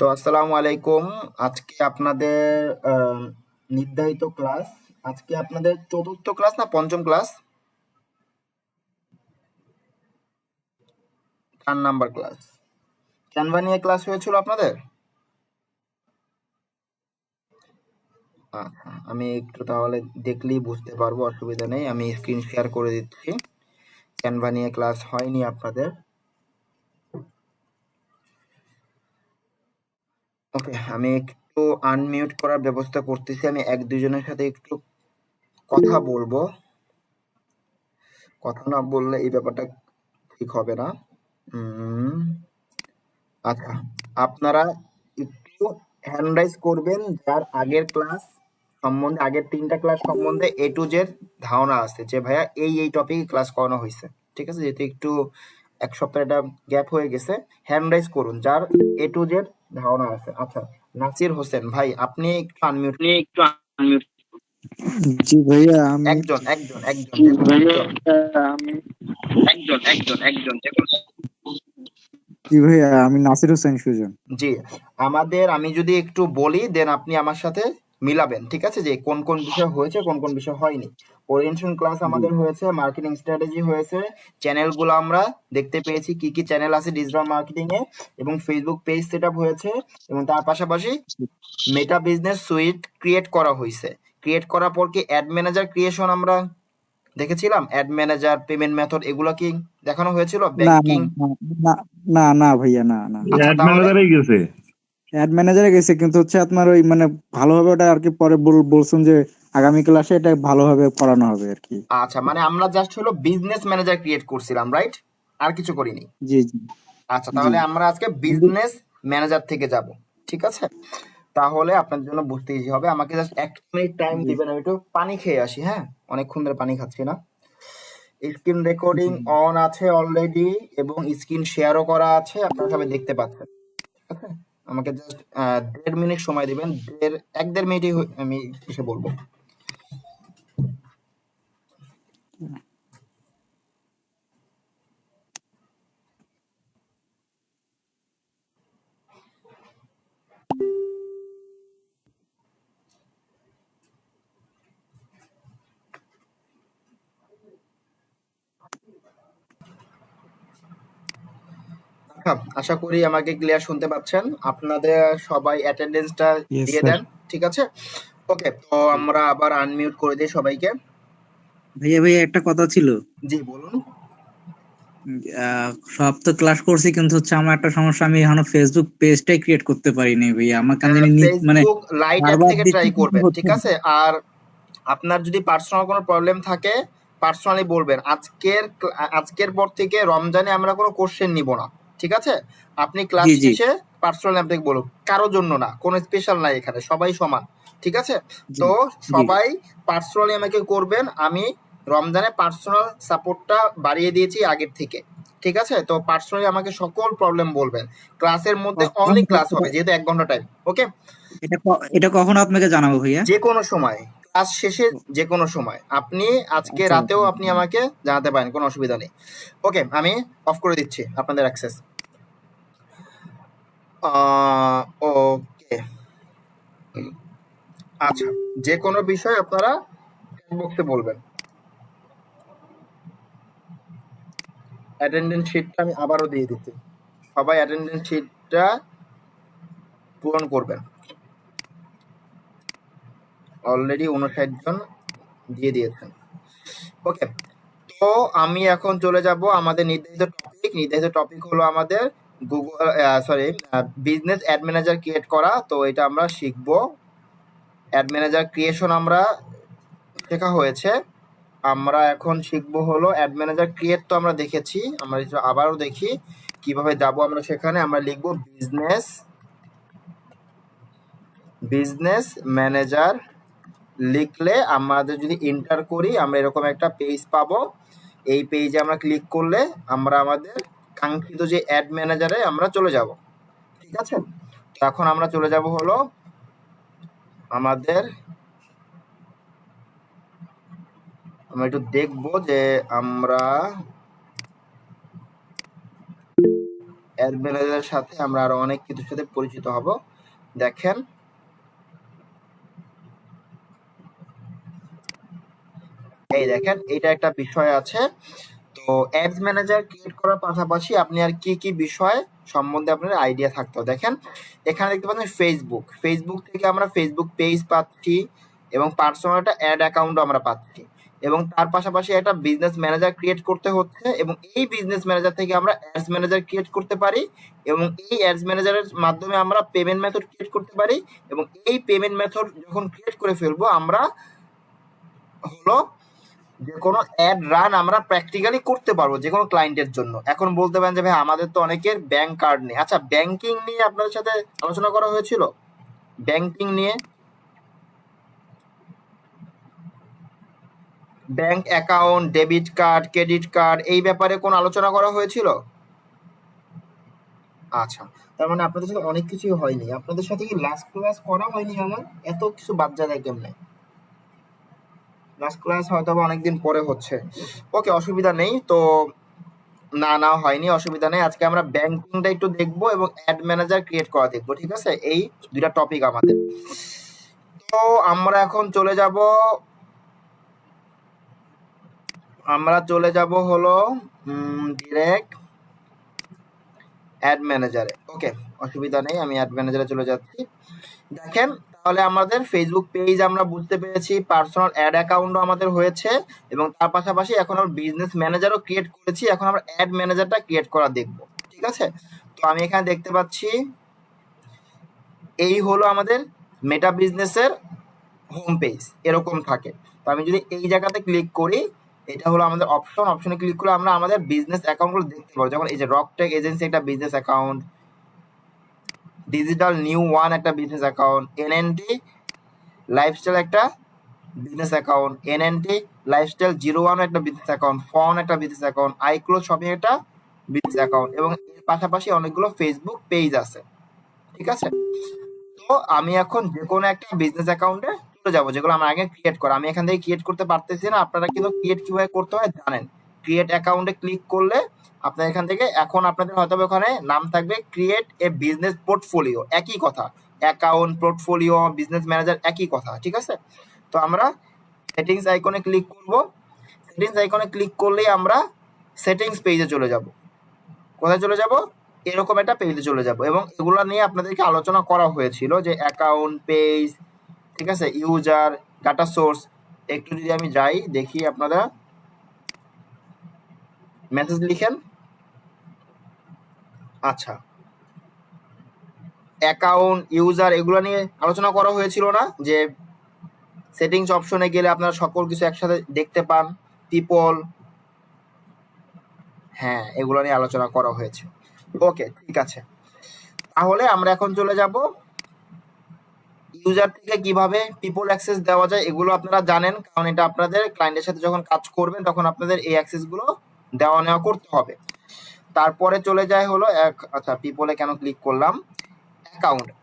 তো আসসালামু আলাইকুম। আজকে আপনাদের নির্ধারিত ক্লাস, আজকে আপনাদের চতুর্থ ক্লাস না পঞ্চম ক্লাস? 4 number class. ক্যানভা নিয়ে ক্লাস হয়েছিল আপনাদের? আচ্ছা, আমি একটু তাহলে দেখলেই বুঝতে পারবো, অসুবিধা নেই। আমি স্ক্রিন শেয়ার করে দিচ্ছি। ক্যানভা নিয়ে ক্লাস হয়নি আপনাদের। ওকে, আমি একটু আনমিউট করার ব্যবস্থা করতেছি। আমি এক দুজনের সাথে একটু কথা বলবো। কথা না বললে এই ব্যাপারটা ঠিক হবে না। আচ্ছা, আপনারা একটু হ্যান্ড রাইজ করবেন যার আগের ক্লাস সম্বন্ধে, আগের 3টা ক্লাস সম্বন্ধে এ টু জেড ধারণা আছে, যে ভাইয়া এই টপিকে ক্লাস করানো হয়েছে। ঠিক আছে, যেহেতু একটু এক সপ্তাহ একটা গ্যাপ হয়ে গেছে, হ্যান্ড রাইজ করুন যার এ টু জেড ধারণা আছে। আচ্ছা, নাসির হোসেন ভাই, আপনি একটু আনমিউট। জি ভাইয়া আমি একজন একজন একজন যে কোনো একজন। জি ভাইয়া আমি নাসির হোসেন সুজন। জি, আমি যদি একটু বলি দেন আপনি আমার সাথে মিলাবেন, ঠিক আছে, যে কোন কোন বিষয় হয়েছে কোন কোন বিষয় হয়নি। ওরিয়েন্টেশন ক্লাস জি আমাদের হয়েছে, মার্কেটিং স্ট্র্যাটেজি হয়েছে, চ্যানেলগুলো আমরা দেখতে পেয়েছি কি কি চ্যানেল আছে ডিজিটাল মার্কেটিং এ, এবং ফেসবুক পেজ সেটআপ হয়েছে, এবং তার পাশাপাশি মেটা বিজনেস সুইট ক্রিয়েট করা হয়েছে। ক্রিয়েট করার পর কি অ্যাড ম্যানেজার ক্রিয়েশন আমরা দেখেছিলাম, অ্যাড ম্যানেজার, পেমেন্ট মেথড, এগুলো কি দেখানো হয়েছিল, না না ব্যাংকিং? না না না ভাইয়া না না আচ্ছা, অ্যাড তাহলে ম্যানেজারেই গেছে। অ্যাড ম্যানেজারে গেছে, কিন্তু হচ্ছে আপনার ওই মানে ভালোভাবে ওটা আর কি পরে বলছেন যে আগামী ক্লাসে এটা ভালোভাবে পড়ানো হবে আর কি। আচ্ছা, মানে আমরা জাস্ট হলো বিজনেস ম্যানেজার ক্রিয়েট করছিলাম, রাইট? আর কিছু করিনি। জি জি আচ্ছা, জি তাহলে আমরা আজকে কিন্তু বিজনেস ম্যানেজার থেকে যাব। ঠিক আছে, তাহলে আপনার জন্য বুঝতে ইজি হবে। আমাকে জাস্ট 1 মিনিট টাইম জি দিবেন, আমি একটু পানি খেয়ে আসি। হ্যাঁ, অনেকক্ষণ ধরে পানি খাচ্ছি না। স্ক্রিন রেকর্ডিং জি অন আছে অলরেডি, এবং স্ক্রিন শেয়ারও করা আছে, আপনারা সবাই দেখতে পাচ্ছেন। ঠিক আছে, আমাকে জাস্ট 1.5 মিনিট সময় দিবেন। 1-1.5 মিনিটই আমি এসে বলবো। আচ্ছা, আশা করি আমাকে ক্লিয়ার শুনতে পাচ্ছেন। আপনাদের সবাই অ্যাটেন্ডেন্সটা ইয়েস দিয়ে স্যার। দেন, ঠিক আছে? ওকে, তো আমরা আবার আনমিউট করে দিই সবাইকে। ভাইয়া ভাইয়া একটা কথা ছিল। জি বলুন। সব তো ক্লাস করছি, কিন্তু হচ্ছে আমার একটা সমস্যা, আমি এখনো ফেসবুক পেজটাই ক্রিয়েট করতে পারিনি ভাইয়া। আমার কেন জানি মানে ফেসবুক লাইট অ্যাপ বারবার থেকে দিচ্ছি ট্রাই কিন্তু করবেন, হচ্ছে ঠিক না। আছে? আর আপনার যদি পার্সোনাল কোনো প্রবলেম থাকে, পার্সোনালি বলবেন। আজকের পর থেকে রমজানে আমরা কোনো কোশ্চেন নিব না, ঠিক আছে? আপনি ক্লাস জি জি শেষে পার্সোনালি আপনাকে বলুন, কারোর জন্য না, কোনো স্পেশাল নাই এখানে, সবাই সমান, ঠিক আছে? জি তো জি সবাই পার্সোনালি আমাকে করবেন। আমি রমজানে পার্সোনাল সাপোর্টটা বাড়িয়ে দিয়েছি আগের থেকে, ঠিক আছে? তো পার্সোনালি আমাকে সকল প্রবলেম বলবেন। ক্লাসের মধ্যে কখন অনলি ক্লাস হবে, যেহেতু 1 ঘন্টা টাইম। ওকে, এটা কখন আপনাকে জানাবো ভাইয়া? যে কোনো সময়, ক্লাস শেষে যে কোনো সময়। আপনি আজকে আচ্ছা রাতেও আপনি আমাকে জানাতে পারেন, কোনো অসুবিধা নেই। ওকে, আমি অফ করে দিচ্ছি আপনাদের অ্যাক্সেস। ওকে, আচ্ছা, যে কোনো বিষয় আপনারা চ্যাট বক্সে বলবেন। অ্যাটেন্ডেন্স শিটটা আমি আবারও দিয়ে দিচ্ছি, সবাই অ্যাটেন্ডেন্স শিটটা পূরণ করবেন। অলরেডি 59 জন দিয়ে দিয়েছেন। ওকে, তো আমি এখন চলে যাব আমাদের নির্ধারিত টপিক। নির্ধারিত টপিক হলো আমাদের Google, sorry, business add manager create করা। তো এটা আমরা শিখব। অ্যাড ম্যানেজার ক্রিয়েশন আমরা শেখা হয়েছে, আমরা এখন শিখবো হলো অ্যাড ম্যানেজার ক্রিয়েট। তো আমরা দেখেছি, আমরা একটু আবারও দেখি কিভাবে যাব আমরা সেখানে। আমরা লিখব বিজনেস ম্যানেজার। লিখলে আমাদের যদি এন্টার করি, আমরা এরকম একটা পেজ পাবো। এই পেজে আমরা ক্লিক করলে আমরা আমাদের কাঙ্ক্ষিত যে অ্যাড ম্যানেজারে আমরা চলে যাব, ঠিক আছে? তো এখন আমরা চলে যাব হলো আমাদের, আমরা একটু দেখবো যে আমরা অ্যাড ম্যানেজারের সাথে আমরা আরো অনেক কিছুর সাথে পরিচিত হব। দেখেন এই দেখেন এটা একটা বিষয় আছে। তো অ্যাডস ম্যানেজার ক্রিয়েট করার পাশাপাশি আপনি আর কি কি বিষয় সম্বন্ধে আপনার আইডিয়া থাকতো। দেখেন এখানে দেখতে পাচ্ছেন ফেসবুক থেকে আমরা ফেসবুক পেজ পাচ্ছি এবং পার্সোনাল একটা অ্যাড অ্যাকাউন্টও আমরা পাচ্ছি, এবং তার পাশাপাশি একটা বিজনেস ম্যানেজার ক্রিয়েট করতে হচ্ছে, এবং এই বিজনেস ম্যানেজার থেকে আমরা অ্যাডস ম্যানেজার ক্রিয়েট করতে পারি, এবং এই অ্যাডস ম্যানেজারের মাধ্যমে আমরা পেমেন্ট মেথড ক্রিয়েট করতে পারি, এবং এই পেমেন্ট মেথড যখন ক্রিয়েট করে ফেলবো আমরা হলো যে কোনো অ্যাড রান আমরা প্র্যাকটিক্যালি করতে পারবো যে কোনো ক্লায়েন্টের জন্য। এখন বলতে পারেন যে ভাই আমাদের তো অনেকের ব্যাংক কার্ড নেই। আচ্ছা, ব্যাংকিং নিয়ে আপনাদের সাথে আলোচনা করা হয়েছিল? ব্যাংকিং নিয়ে, bank account, debit card, credit card, এই ব্যাপারে কোনো আলোচনা করা হয়েছিল? আচ্ছা, তার মানে আপনাদের সাথে অনেক কিছুই হয়নি। আপনাদের সাথে কি লাস্ট ক্লাস করা হয়নি? আমার এত কিছু বাদ যায় কেমনে? লাস্ট ক্লাস হয়তো অনেকদিন পরে হচ্ছে। ওকে, অসুবিধা নেই। তো না হয়নি, অসুবিধা নেই। আজকে আমরা ব্যাংকিংটা একটু দেখবো এবং অ্যাড ম্যানেজার ক্রিয়েট করা দেখবো, ঠিক আছে? এই দুইটা টপিক আমাদের। তো আমরা চলে যাব হলো ডিরেক্ট অ্যাড ম্যানেজারে। ওকে, অসুবিধা নেই, আমি অ্যাড ম্যানেজারে চলে যাচ্ছি। দেখেন তাহলে আমাদের ফেসবুক পেজ আমরা বুঝতে পেরেছি, পার্সোনাল অ্যাড অ্যাকাউন্টও আমাদের হয়েছে, এবং তার পাশাপাশি এখন আমরা বিজনেস ম্যানেজারও ক্রিয়েট করেছি। এখন আমরা অ্যাড ম্যানেজারটা ক্রিয়েট করা দেখব, ঠিক আছে? তো আমি এখানে দেখতে পাচ্ছি এই হলো আমাদের মেটা বিজনেসের হোম পেজ, এরকম থাকে। তো আমি যদি এই জায়গাতে ক্লিক করি, এটা হলো আমাদের অপশনে ক্লিক করলে আমরা আমাদের বিজনেস অ্যাকাউন্টগুলো দেখতে পাবো। যেমন এই যে রকটেক এজেন্সি একটা business account, digital new one একটা বিজনেস অ্যাকাউন্ট, এনএনটি লাইফস্টাইল একটা বিজনেস অ্যাকাউন্ট, এনএনটি লাইফস্টাইল 01 একটা বিজনেস অ্যাকাউন্ট, ফন একটা বিজনেস অ্যাকাউন্ট, আইক্লোজ শপিং একটা বিজনেস অ্যাকাউন্ট, এবং এর পাশাপাশি অনেকগুলো ফেসবুক পেজ আছে, ঠিক আছে? তো আমি এখন যে কোনো একটা বিজনেস অ্যাকাউন্টে চলে যাবো, যেগুলো আমার আগে ক্রিয়েট করা। আমি এখান থেকে ক্রিয়েট করতে পারতেছি না, আপনারা কিন্তু ক্রিয়েট কিভাবে করতে হয় জানেন। ক্রিয়েট অ্যাকাউন্টে ক্লিক করলে আপনার এখান থেকে এখন আপনাদের হয়তো ওখানে নাম থাকবে ক্রিয়েট এ বিজনেস পোর্টফোলিও, একই কথা। অ্যাকাউন্ট, পোর্টফোলিও, বিজনেস ম্যানেজার একই কথা, ঠিক আছে? তো আমরা সেটিংস আইকনে ক্লিক করব। সেটিংস আইকনে ক্লিক করলেই আমরা সেটিংস পেজে চলে যাব। কোথায় চলে যাব? এরকম একটা পেজে চলে যাব, এবং এগুলো নিয়ে আপনাদেরকে আলোচনা করা হয়েছিল যে অ্যাকাউন্ট, পেজ, ঠিক আছে, ইউজার, ডাটা সোর্স। একটু যদি আমি যাই দেখি, আপনারা মেসেজ লিখেন। আচ্ছা, অ্যাকাউন্ট, ইউজার এগুলো নিয়ে আলোচনা করা হয়েছিল না, যে সেটিংস অপশনে গেলে আপনারা সকল কিছু একসাথে দেখতে পান, পিপল, হ্যাঁ এগুলো নিয়ে আলোচনা করা হয়েছে। ওকে, ঠিক আছে। তাহলে আমরা এখন চলে যাব ইউজার থেকে কিভাবে পিপল অ্যাক্সেস দেওয়া যায়। এগুলো আপনারা জানেন, কারণ এটা আপনাদের ক্লায়েন্টের সাথে যখন কাজ করবেন তখন আপনাদের এই অ্যাক্সেসগুলো দেওয়া নেওয়া করতে হবে। তারপরে চলে যায় হলো আচ্ছা, পিপলে কেন ক্লিক করলাম?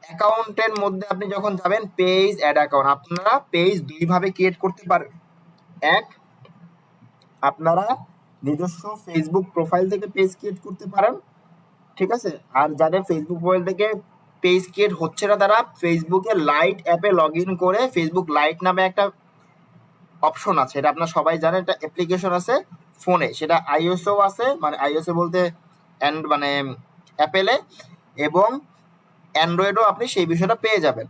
অ্যাকাউন্টের মধ্যে আপনি যখন যাবেন পেজ, অ্যাড অ্যাকাউন্ট, আপনারা পেজ দুইভাবে ক্রিয়েট করতে পারেন। এক, আপনারা নিজস্ব ফেসবুক প্রোফাইল থেকে পেজ ক্রিয়েট করতে পারেন, ঠিক আছে? আর যাদের ফেসবুক প্রোফাইল থেকে পেজ ক্রিয়েট হচ্ছে না, তারা ফেসবুকে লাইট অ্যাপে লগ ইন করে ফেসবুক লাইট নামে একটা অপশন আছে, এটা আপনারা সবাই জানেন, একটা অ্যাপ্লিকেশন আছে ফোনে, সেটা আইওএসও আছে, মানে আইওএসও বলতে মানে অ্যাপেলে, এবং অ্যান্ড্রয়েডও আপনি সেই বিষয়টা পেয়ে যাবেন।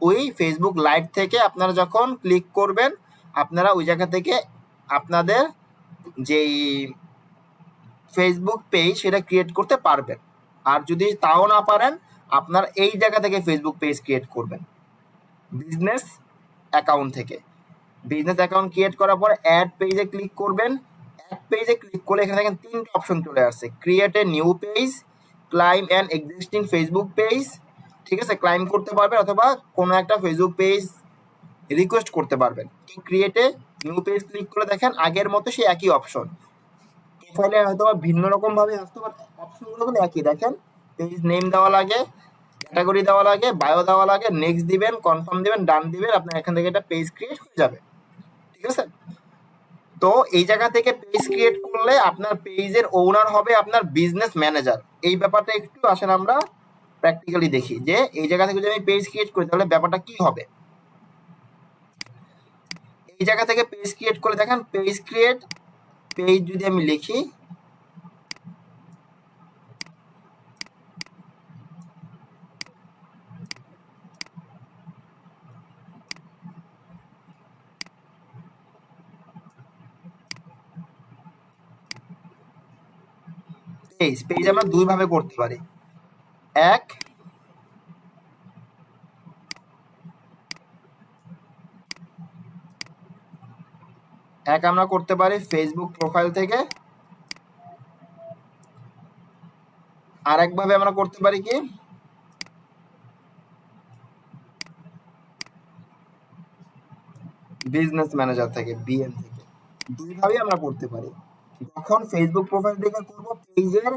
ওই ফেসবুক লাইট থেকে আপনারা যখন ক্লিক করবেন, আপনারা ওই জায়গা থেকে আপনাদের যেই ফেসবুক পেজ সেটা ক্রিয়েট করতে পারবেন। আর যদি তাও না পারেন, আপনার এই জায়গা থেকে ফেসবুক পেজ ক্রিয়েট করবেন বিজনেস অ্যাকাউন্ট থেকে। বিজনেস অ্যাকাউন্ট ক্রিয়েট করার পর অ্যাড পেজে ক্লিক করবেন। অ্যাড পেজে ক্লিক করলে এখানে দেখেন তিনটে অপশন চলে আসছে, create a new page, claim an existing Facebook page, ঠিক আছে? ক্লাইম করতে পারবেন অথবা কোনো একটা ফেসবুক পেজ রিকোয়েস্ট করতে পারবেন। তো create a new page click করে দেখেন আগের মতো সেই একই অপশন। প্রোফাইলে হয়তো ভিন্ন রকম ভাবে আসতে পারে, অপশনগুলো কিন্তু একই। দেখেন পেজ নেম দেওয়া লাগে, ক্যাটাগরি দেওয়া লাগে, বায়ো দেওয়া লাগে, নেক্সট দিবেন, কনফার্ম দিবেন, ডান দিবেন, আপনার এখান থেকে একটা পেজ ক্রিয়েট হয়ে যাবে, ঠিক আছে? তো এই জায়গা থেকে পেজ ক্রিয়েট করলে আপনার পেজের ওনার হবে আপনার বিজনেস ম্যানেজার। এই ব্যাপারটা একটু আসেন আমরা প্র্যাকটিক্যালি দেখি যে এই জায়গা থেকে যদি আমি পেজ ক্রিয়েট করি তাহলে ব্যাপারটা কি হবে। এই জায়গা থেকে পেজ ক্রিয়েট করে দেখেন, পেজ ক্রিয়েট পেজ যদি আমি লিখি, পেজ পেজ আমরা দুই ভাবে করতে পারি। এক, আমরা করতে পারি ফেসবুক প্রোফাইল থেকে, আর একভাবে আমরা করতে পারি কি বিজনেস ম্যানেজার থেকে, বিএম থেকে। দুই ভাবে আমরা করতে পারি। যখন ফেসবুক প্রোফাইল থেকে করব পেজের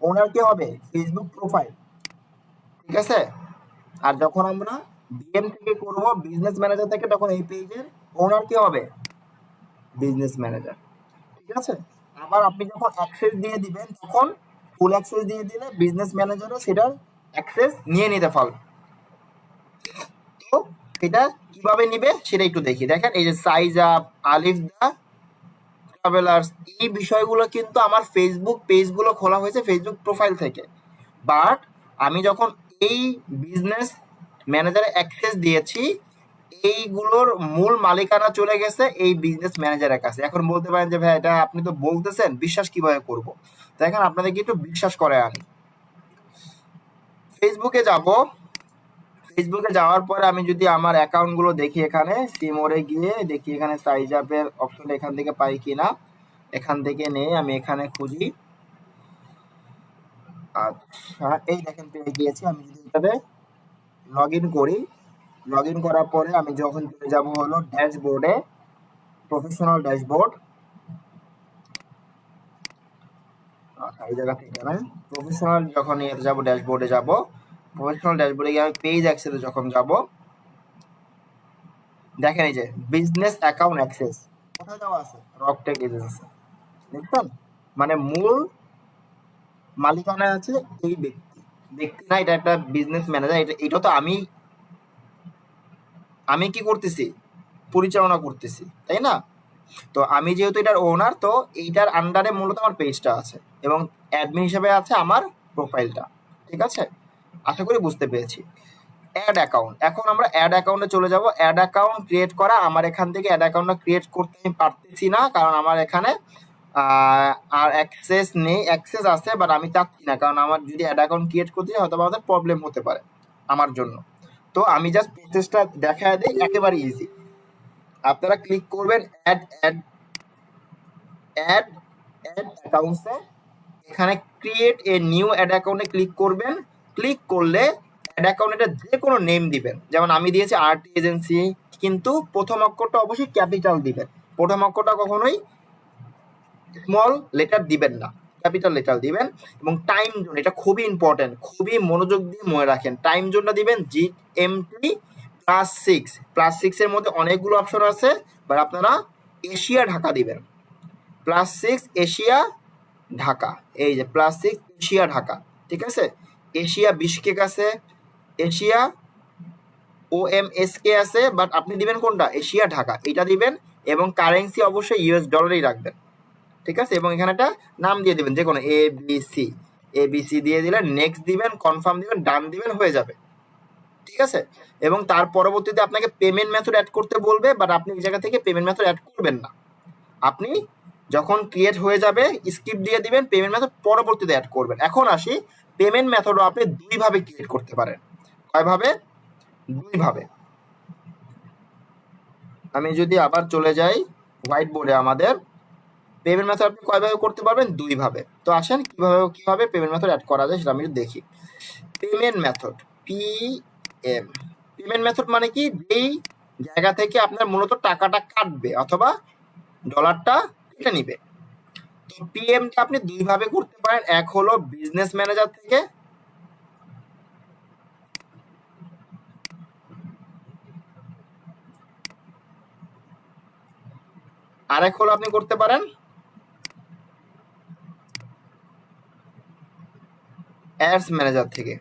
ওনার কে হবে ফেসবুক প্রোফাইল, ঠিক আছে। আর যখন আমরা বিএম থেকে করব বিজনেস ম্যানেজার থেকে, তখন এই পেজের ওনার কে হবে বিজনেস ম্যানেজার, ঠিক আছে। আবার আপনি যখন অ্যাক্সেস দিয়ে দিবেন তখন ফুল অ্যাক্সেস দিয়ে দিলে বিজনেস ম্যানেজারও সেটার অ্যাক্সেস নিয়ে নিতে পারবে। তো এটা কিভাবে নিবে সেটা একটু দেখি। দেখেন এই যে সাইজ আপ, আলিফ দা ট্রাভেলার্স, এই বিষয়গুলো কিন্তু আমার ফেসবুক পেজগুলো খোলা হয়েছে ফেসবুক প্রোফাইল থেকে। বাট আমি যখন এই বিজনেস ম্যানেজারে অ্যাক্সেস দিয়েছি, এইগুলোর মূল মালিকানা চলে গেছে এই বিজনেস ম্যানেজারের কাছে। এখন বলতে পারেন যে ভাই এটা আপনি তো বলতেছেন, বিশ্বাস কিভাবে করব। দেখেন আপনাদেরকে একটু বিশ্বাস করে আনি। ফেসবুকে যাব, ফেসবুকে যাওয়ার পরে আমি যদি আমার অ্যাকাউন্টগুলো দেখি, এখানে সিমোরে গিয়ে দেখি এখানে সাইজ আপের অপশনটা এখান থেকে পাই কিনা। এখান থেকে নিয়ে আমি এখানে খুঁজি। আচ্ছা, এই দেখেন পেয়ে গিয়েছি। আমি যদি এটাতে লগ ইন করি, লগ ইন করার পরে আমি যখন চলে যাব হলো ড্যাশবোর্ডে, প্রফেশনাল ড্যাশবোর্ড। আচ্ছা, এই জায়গা থেকে না, প্রফেশনাল যখন ইয়েতে যাব ড্যাশবোর্ডে যাব, প্রফেশনাল ড্যাশবোর্ডে গিয়ে আমি পেজ অ্যাক্সেসে যখন যাব, দেখেন এই যে বিজনেস অ্যাকাউন্ট অ্যাক্সেস কোথায় দেওয়া আছে, রকটেক এজেন্সি, দেখছেন। মানে মূল মালিকানা আছে এই ব্যক্তি, ব্যক্তি না, এটা একটা বিজনেস ম্যানেজার। এটা তো আমি আমি কি করতেছি, পরিচালনা করতেছি, তাই না। তো আমি যেহেতু এটার ওনার, তো এইটার আন্ডারে মূলত আমার পেজটা আছে এবং অ্যাডমিন হিসেবে আছে আমার প্রোফাইলটা, ঠিক আছে। আশা করি বুঝতে পেরেছি। অ্যাড অ্যাকাউন্ট, এখন আমরা অ্যাড অ্যাকাউন্টে চলে যাব। অ্যাড অ্যাকাউন্ট ক্রিয়েট করা, আমার এখান থেকে অ্যাড অ্যাকাউন্টটা ক্রিয়েট করতে আমি পারতেছি না, কারণ আমার এখানে আর অ্যাক্সেস নেই। অ্যাক্সেস আছে বাট আমি চাচ্ছি না, কারণ আমার যদি অ্যাড অ্যাকাউন্ট ক্রিয়েট করতে যাই হয়তো আমাদের প্রবলেম হতে পারে আমার জন্য। তো আমি জাস্ট প্রসেসটা দেখায় দিই, একেবারে ইজি। আপনারা ক্লিক করবেন অ্যাড অ্যাড অ্যাড অ্যাড অ্যাকাউন্টসে, এখানে ক্রিয়েট এ নিউ অ্যাড অ্যাকাউন্টে ক্লিক করবেন। ক্লিক করলে অ্যাড অ্যাকাউন্টে যে কোনো নেম দিবেন, যেমন আমি দিয়েছি আরটি এজেন্সি, কিন্তু প্রথম অক্ষরটা অবশ্যই ক্যাপিটাল দিবেন। প্রথম অক্ষরটা কখনোই স্মল লেটার দিবেন না, ক্যাপিটাল লেটার দিবেন। এবং টাইম জোন, এটা খুবই ইম্পর্টেন্ট, খুবই মনোযোগ দিয়ে মনে রাখেন। টাইম জোনটা দিবেন GMT +6, +6 এর মধ্যে অনেকগুলো অপশন আছে, বাট আপনারা এশিয়া ঢাকা দিবেন। +6 এশিয়া ঢাকা, এই যে +6 এশিয়া ঢাকা, ঠিক আছে। এশিয়া বিশকেক আছে, এশিয়া OMSK আছে, বাট আপনি দিবেন কোনটা, এশিয়া ঢাকা, এটা দিবেন। এবং কারেন্সি অবশ্যই US ডলারেই রাখবেন, ঠিক আছে। এবং এখানে একটা নাম দিয়ে দিবেন যে কোনো ABC দিয়ে দিলেন, নেক্সট দিবেন, কনফার্ম দিবেন, ডান দিবেন, হয়ে যাবে, ঠিক আছে। এবং তার পরবর্তীতে আপনাকে পেমেন্ট মেথড অ্যাড করতে বলবে, বাট আপনি এই জায়গা থেকে পেমেন্ট মেথড অ্যাড করবেন না। আপনি যখন ক্রিয়েট হয়ে যাবে স্কিপ দিয়ে দিবেন, পেমেন্ট মেথড পরবর্তীতে অ্যাড করবেন। এখন আসি, পেমেন্ট মেথডও আপনি দুইভাবে ক্রিয়েট করতে পারেন। কয়ভাবে, দুইভাবে। আমি যদি আবার চলে যাই হোয়াইট বোর্ডে, আমাদের পেমেন্ট মেথড আপনি কয়ভাবে করতে পারবেন, দুইভাবে। তো আসেন কিভাবে পেমেন্ট মেথড অ্যাড করা যায় সেটা আমি দেখি। Payment method, PM, payment method মানে কি, যেই জায়গা থেকে আপনার মূলত টাকাটা কাটবে অথবা ডলারটা কেটে নিবে। তো পিএমটা আপনি দুইভাবে করতে পারেন। এক হলো বিজনেস ম্যানেজার থেকে, আরেক হলো আপনি করতে পারেন অ্যাডস ম্যানেজার থেকে।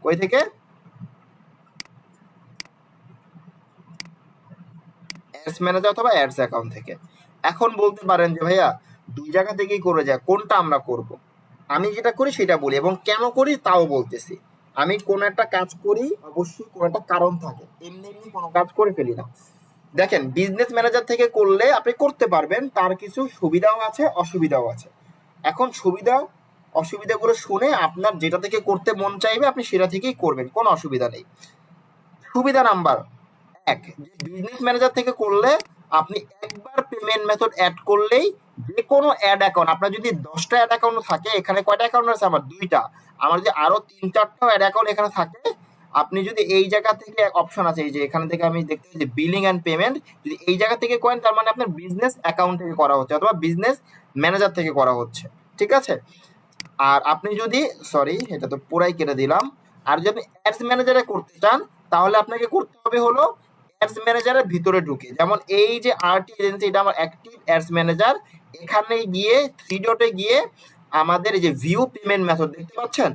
কই থেকে? অ্যাডস ম্যানেজার অথবা অ্যাডস অ্যাকাউন্ট থেকে। এখন বলতে পারেন যে ভাইয়া দুই জায়গা থেকেই করে যায়, কোনটা আমরা করব? আমি যেটা করি সেটা বলি এবং কেন করি তাও বলতেছি। আমি কোন একটা কাজ করি অবশ্যই কোন একটা কারণ থাকে, এমনি এমনি কোনো কাজ করে ফেলি না। দেখেন বিজনেস ম্যানেজার থেকে করলে আপনি করতে পারবেন, তার কিছু সুবিধাও আছে অসুবিধাও আছে। এখন সুবিধা অসুবিধাগুলো শুনে আপনার যেটা থেকে করতে মন চাইবে আপনি সেটা থেকেই করবেন, কোনো অসুবিধা নেই। সুবিধা নাম্বার এক, যে বিজনেস ম্যানেজার থেকে করলে আপনি একবার পেমেন্ট মেথড অ্যাড করলেই যে কোনো অ্যাড অ্যাকাউন্ট, আপনার যদি 10টা অ্যাড অ্যাকাউন্ট থাকে, এখানে কয়টা অ্যাকাউন্ট আছে আমার? 2টা। আমার যদি আরো 3-4টা অ্যাড অ্যাকাউন্ট এখানে থাকে, আপনি যদি এই জায়গা থেকে অপশন আছে, এই যে এখানে থেকে আমি দেখতে পাচ্ছি বিলিং এন্ড পেমেন্ট, যদি এই জায়গা থেকে করেন তার মানে আপনার বিজনেস অ্যাকাউন্ট থেকে করা হচ্ছে অথবা বিজনেস ম্যানেজার থেকে করা হচ্ছে। ঠিক আছে? আর আপনি যদি, সরি এটা তো পুরাই কেটে দিলাম, আর যদি আপনি অ্যাডস ম্যানেজারে করতে চান তাহলে আপনাকে করতে হবে হলো অ্যাডস ম্যানেজারের ভিতরে ঢুকে, যেমন এই যে আরটি এজেন্সি, এটা আমার অ্যাক্টিভ অ্যাডস ম্যানেজার। এখানে গিয়ে থ্রি ডটে গিয়ে আমাদের এই যে ভিউ পেমেন্ট মেথড দেখতে পাচ্ছেন,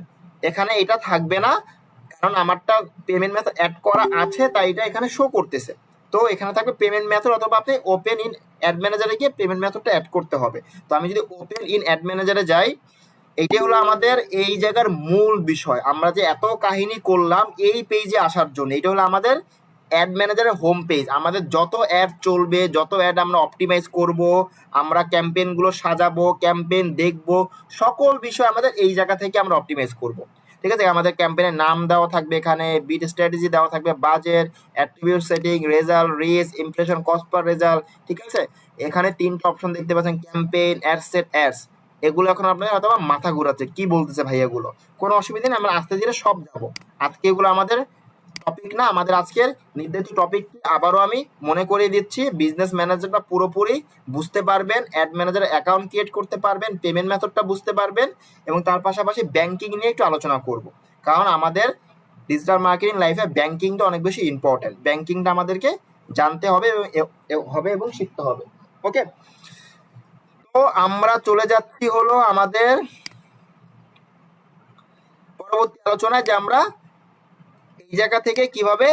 এখানে এটা থাকবে না, কারণ আমারটা পেমেন্ট মেথড অ্যাড করা আছে তাই এটা এখানে শো করতেছে। তো এখানে থাকবে পেমেন্ট মেথড, অথবা আপনি ওপেন ইন অ্যাড ম্যানেজারে গিয়ে পেমেন্ট মেথডটা অ্যাড করতে হবে। তো আমি যদি ওপেন ইন অ্যাড ম্যানেজারে যাই, এইটাই হলো আমাদের এই জায়গার মূল বিষয়। আমরা যে এত কাহিনী করলাম এই পেজে আসার জন্য, এটা হলো আমাদের অ্যাড ম্যানেজারের হোম পেজ। আমাদের যত অ্যাড চলবে, যত অ্যাড আমরা অপটিমাইজ করব, আমরা ক্যাম্পেইনগুলো সাজাবো, ক্যাম্পেইন দেখব, সকল বিষয় আমাদের এই জায়গা থেকে আমরা অপটিমাইজ করব। ঠিক আছে? আমাদের ক্যাম্পেইনের নাম দেওয়া থাকবে, এখানে বিট স্ট্র্যাটেজি দেওয়া থাকবে, budget, attribute setting, result, reach, impression, cost per result. ঠিক আছে? এখানে 3টা অপশন দেখতে পাচ্ছেন, ক্যাম্পেইন, অ্যাড সেট, অ্যাডস। এগুলো এখন আপনার হয়তো মাথা ঘুরাচ্ছে, কি বলতেছে ভাই এগুলো। কোনো অসুবিধা নেই, আমরা আস্তে ধীরে সব যাব। আজকে এগুলো আমাদের টপিক না, আমাদের আজকের নির্ধারিত টপিক আবারও আমি মনে করিয়ে দিচ্ছি। বিজনেস ম্যানেজারটা পুরোপুরি বুঝতে পারবেন, অ্যাড ম্যানেজার অ্যাকাউন্ট ক্রিয়েট করতে পারবেন, পেমেন্ট মেথডটা বুঝতে পারবেন, এবং তার পাশাপাশি ব্যাংকিং নিয়ে একটু আলোচনা করব। কারণ আমাদের ডিজিটাল মার্কেটিং লাইফে ব্যাংকিংটা অনেক বেশি ইম্পর্টেন্ট। ব্যাংকিংটা আমাদেরকে জানতে হবে এবং শিখতে হবে। ওকে, তো আমরা চলে যাচ্ছি হলো আমাদের পরবর্তী আলোচনায়, যে আমরা এই জায়গা থেকে কিভাবে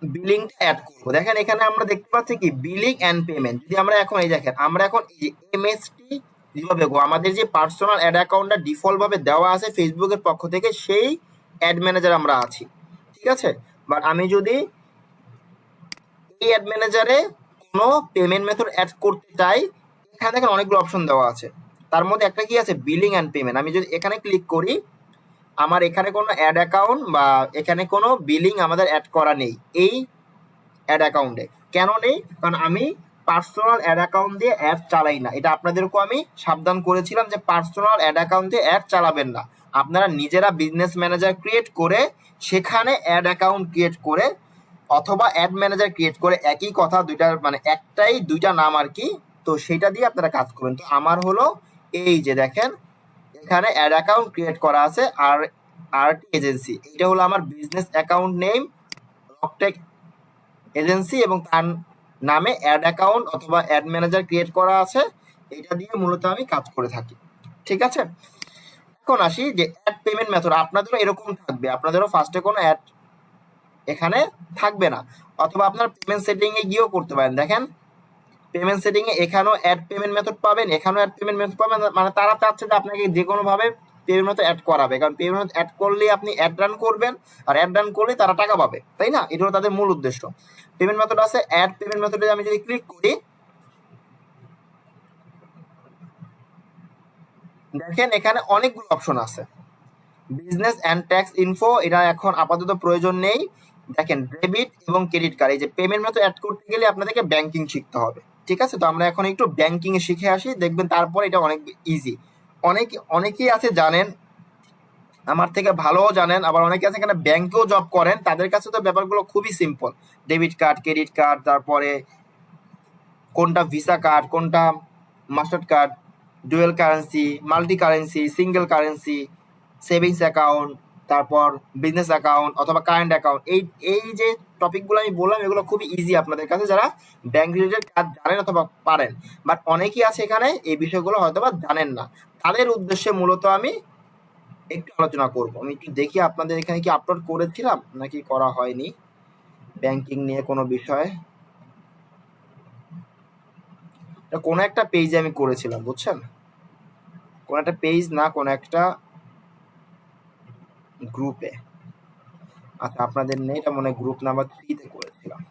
বিলিং অ্যাড করবো। দেখেন এখানে আমরা দেখতে পাচ্ছি কি বিলিং এন্ড পেমেন্ট। যদি আমরা এখন এই দেখেন, আমরা এখন এমএসটি যেভাবে আমাদের যে পার্সোনাল অ্যাড অ্যাকাউন্টটা ডিফল্ট ভাবে দেওয়া আছে ফেসবুকের পক্ষ থেকে, সেই অ্যাড ম্যানেজার আমরা আছি। ঠিক আছে? বাট আমি যদি এই অ্যাড ম্যানেজারে কোনো পেমেন্ট মেথড অ্যাড করতে চাই, এখানে দেখেন অনেকগুলো অপশন দেওয়া আছে, তার মধ্যে একটা কি আছে বিলিং এন্ড পেমেন্ট। আমি যদি এখানে ক্লিক করি, আমার এখানে কোনো অ্যাড অ্যাকাউন্ট বা এখানে কোনো বিলিং আমাদের অ্যাড করা নেই এই অ্যাড অ্যাকাউন্টে। কেন নেই? কারণ আমি পার্সোনাল অ্যাড অ্যাকাউন্ট দিয়ে অ্যাড চালাই না। এটা আপনাদেরকেও আমি সাবধান করেছিলাম যে পার্সোনাল অ্যাড অ্যাকাউন্ট দিয়ে অ্যাড চালাবেন না। আপনারা নিজেরা বিজনেস ম্যানেজার ক্রিয়েট করে সেখানে অ্যাড অ্যাকাউন্ট ক্রিয়েট করে অথবা অ্যাড ম্যানেজার ক্রিয়েট করে, একই কথা, দুইটার মানে একটাই, দুইটা নাম আর কি। তো সেটা দিয়ে আপনারা কাজ করবেন। তো আমার হলো এই যে দেখেন এখানে অ্যাড অ্যাকাউন্ট ক্রিয়েট করা আছে, আর আরটি এজেন্সি, এটা হলো আমার বিজনেস অ্যাকাউন্ট নেম রকটেক এজেন্সি, এবং তার নামে অ্যাড অ্যাকাউন্ট অথবা অ্যাড ম্যানেজার ক্রিয়েট করা আছে। এটা দিয়ে মূলত আমি কাজ করে থাকি। ঠিক আছে? এখন আসি যে অ্যাড পেমেন্ট মেথড। আপনাদেরও এরকম থাকবে, আপনাদেরও ফার্স্টে কোনো অ্যাড এখানে থাকবে না, অথবা আপনার পেমেন্ট সেটিং এ গিয়েও করতে পারেন। দেখেন পেমেন্ট সেটিং এ এখানেও অ্যাড পেমেন্ট মেথড পাবেন, এখানেও অ্যাড পেমেন্ট মেথড পাবেন। মানে তারা চাচ্ছে যে আপনাকে যে কোনো ভাবে পেমেন্ট মেথড অ্যাড করাবে, কারণ পেমেন্ট মেথড অ্যাড করলে আপনি অ্যাড রান করবেন, আর অ্যাড রান করলে তারা টাকা পাবে, তাই না? এটা হলো তাদের মূল উদ্দেশ্য। পেমেন্ট মেথড আছে, অ্যাড পেমেন্ট মেথডে আমি যদি ক্লিক করি, দেখেন এখানে অনেকগুলো অপশন আছে। বিজনেস অ্যান্ড ট্যাক্স ইনফো, এটা এখন আপাতত প্রয়োজন নেই। দেখেন ডেবিট এবং ক্রেডিট কার্ড, এই যে পেমেন্ট মেথড অ্যাড করতে গেলে আপনাদেরকে ব্যাংকিং শিখতে হবে। ঠিক আছে? তো আমরা এখন একটু ব্যাংকিং এ শিখে আসি, দেখবেন তারপর এটা অনেক ইজি। অনেকেই আছে জানেন, আমার থেকে ভালোও জানেন, আবার অনেকে আছে এখানে ব্যাংকেও জব করেন, তাদের কাছে তো ব্যাপারগুলো খুবই simple. Debit card, credit card, তারপরে কোনটা ভিসা কার্ড, কোনটা master card, dual currency, multi currency, single currency, savings account, তারপর বিজনেস অ্যাকাউন্ট অথবা কারেন্ট অ্যাকাউন্ট, এই এই যে টপিকগুলো আমি বললাম এগুলো খুবই ইজি আপনাদের কাছে যারা ব্যাংক রিলেটেড কাজ জানেন অথবা পারেন। বাট অনেকেই আছে এখানে এই বিষয়গুলো হয়তো বা জানেন না, তাদের উদ্দেশ্যে মূলত আমি একটু আলোচনা করব। আমি একটু দেখি আপনাদের এখানে কি আপলোড করেছিলাম নাকি করা হয়নি ব্যাংকিং নিয়ে কোনো বিষয়। এটা কোনো একটা পেজে আমি করেছিলাম, বুঝছেন, কোনো একটা পেজ না, কোনো একটা গ্রুপে। আচ্ছা আপনাদের নেই, এটা মনে হয় গ্রুপ নাম্বার 3 তে করেছিলাম।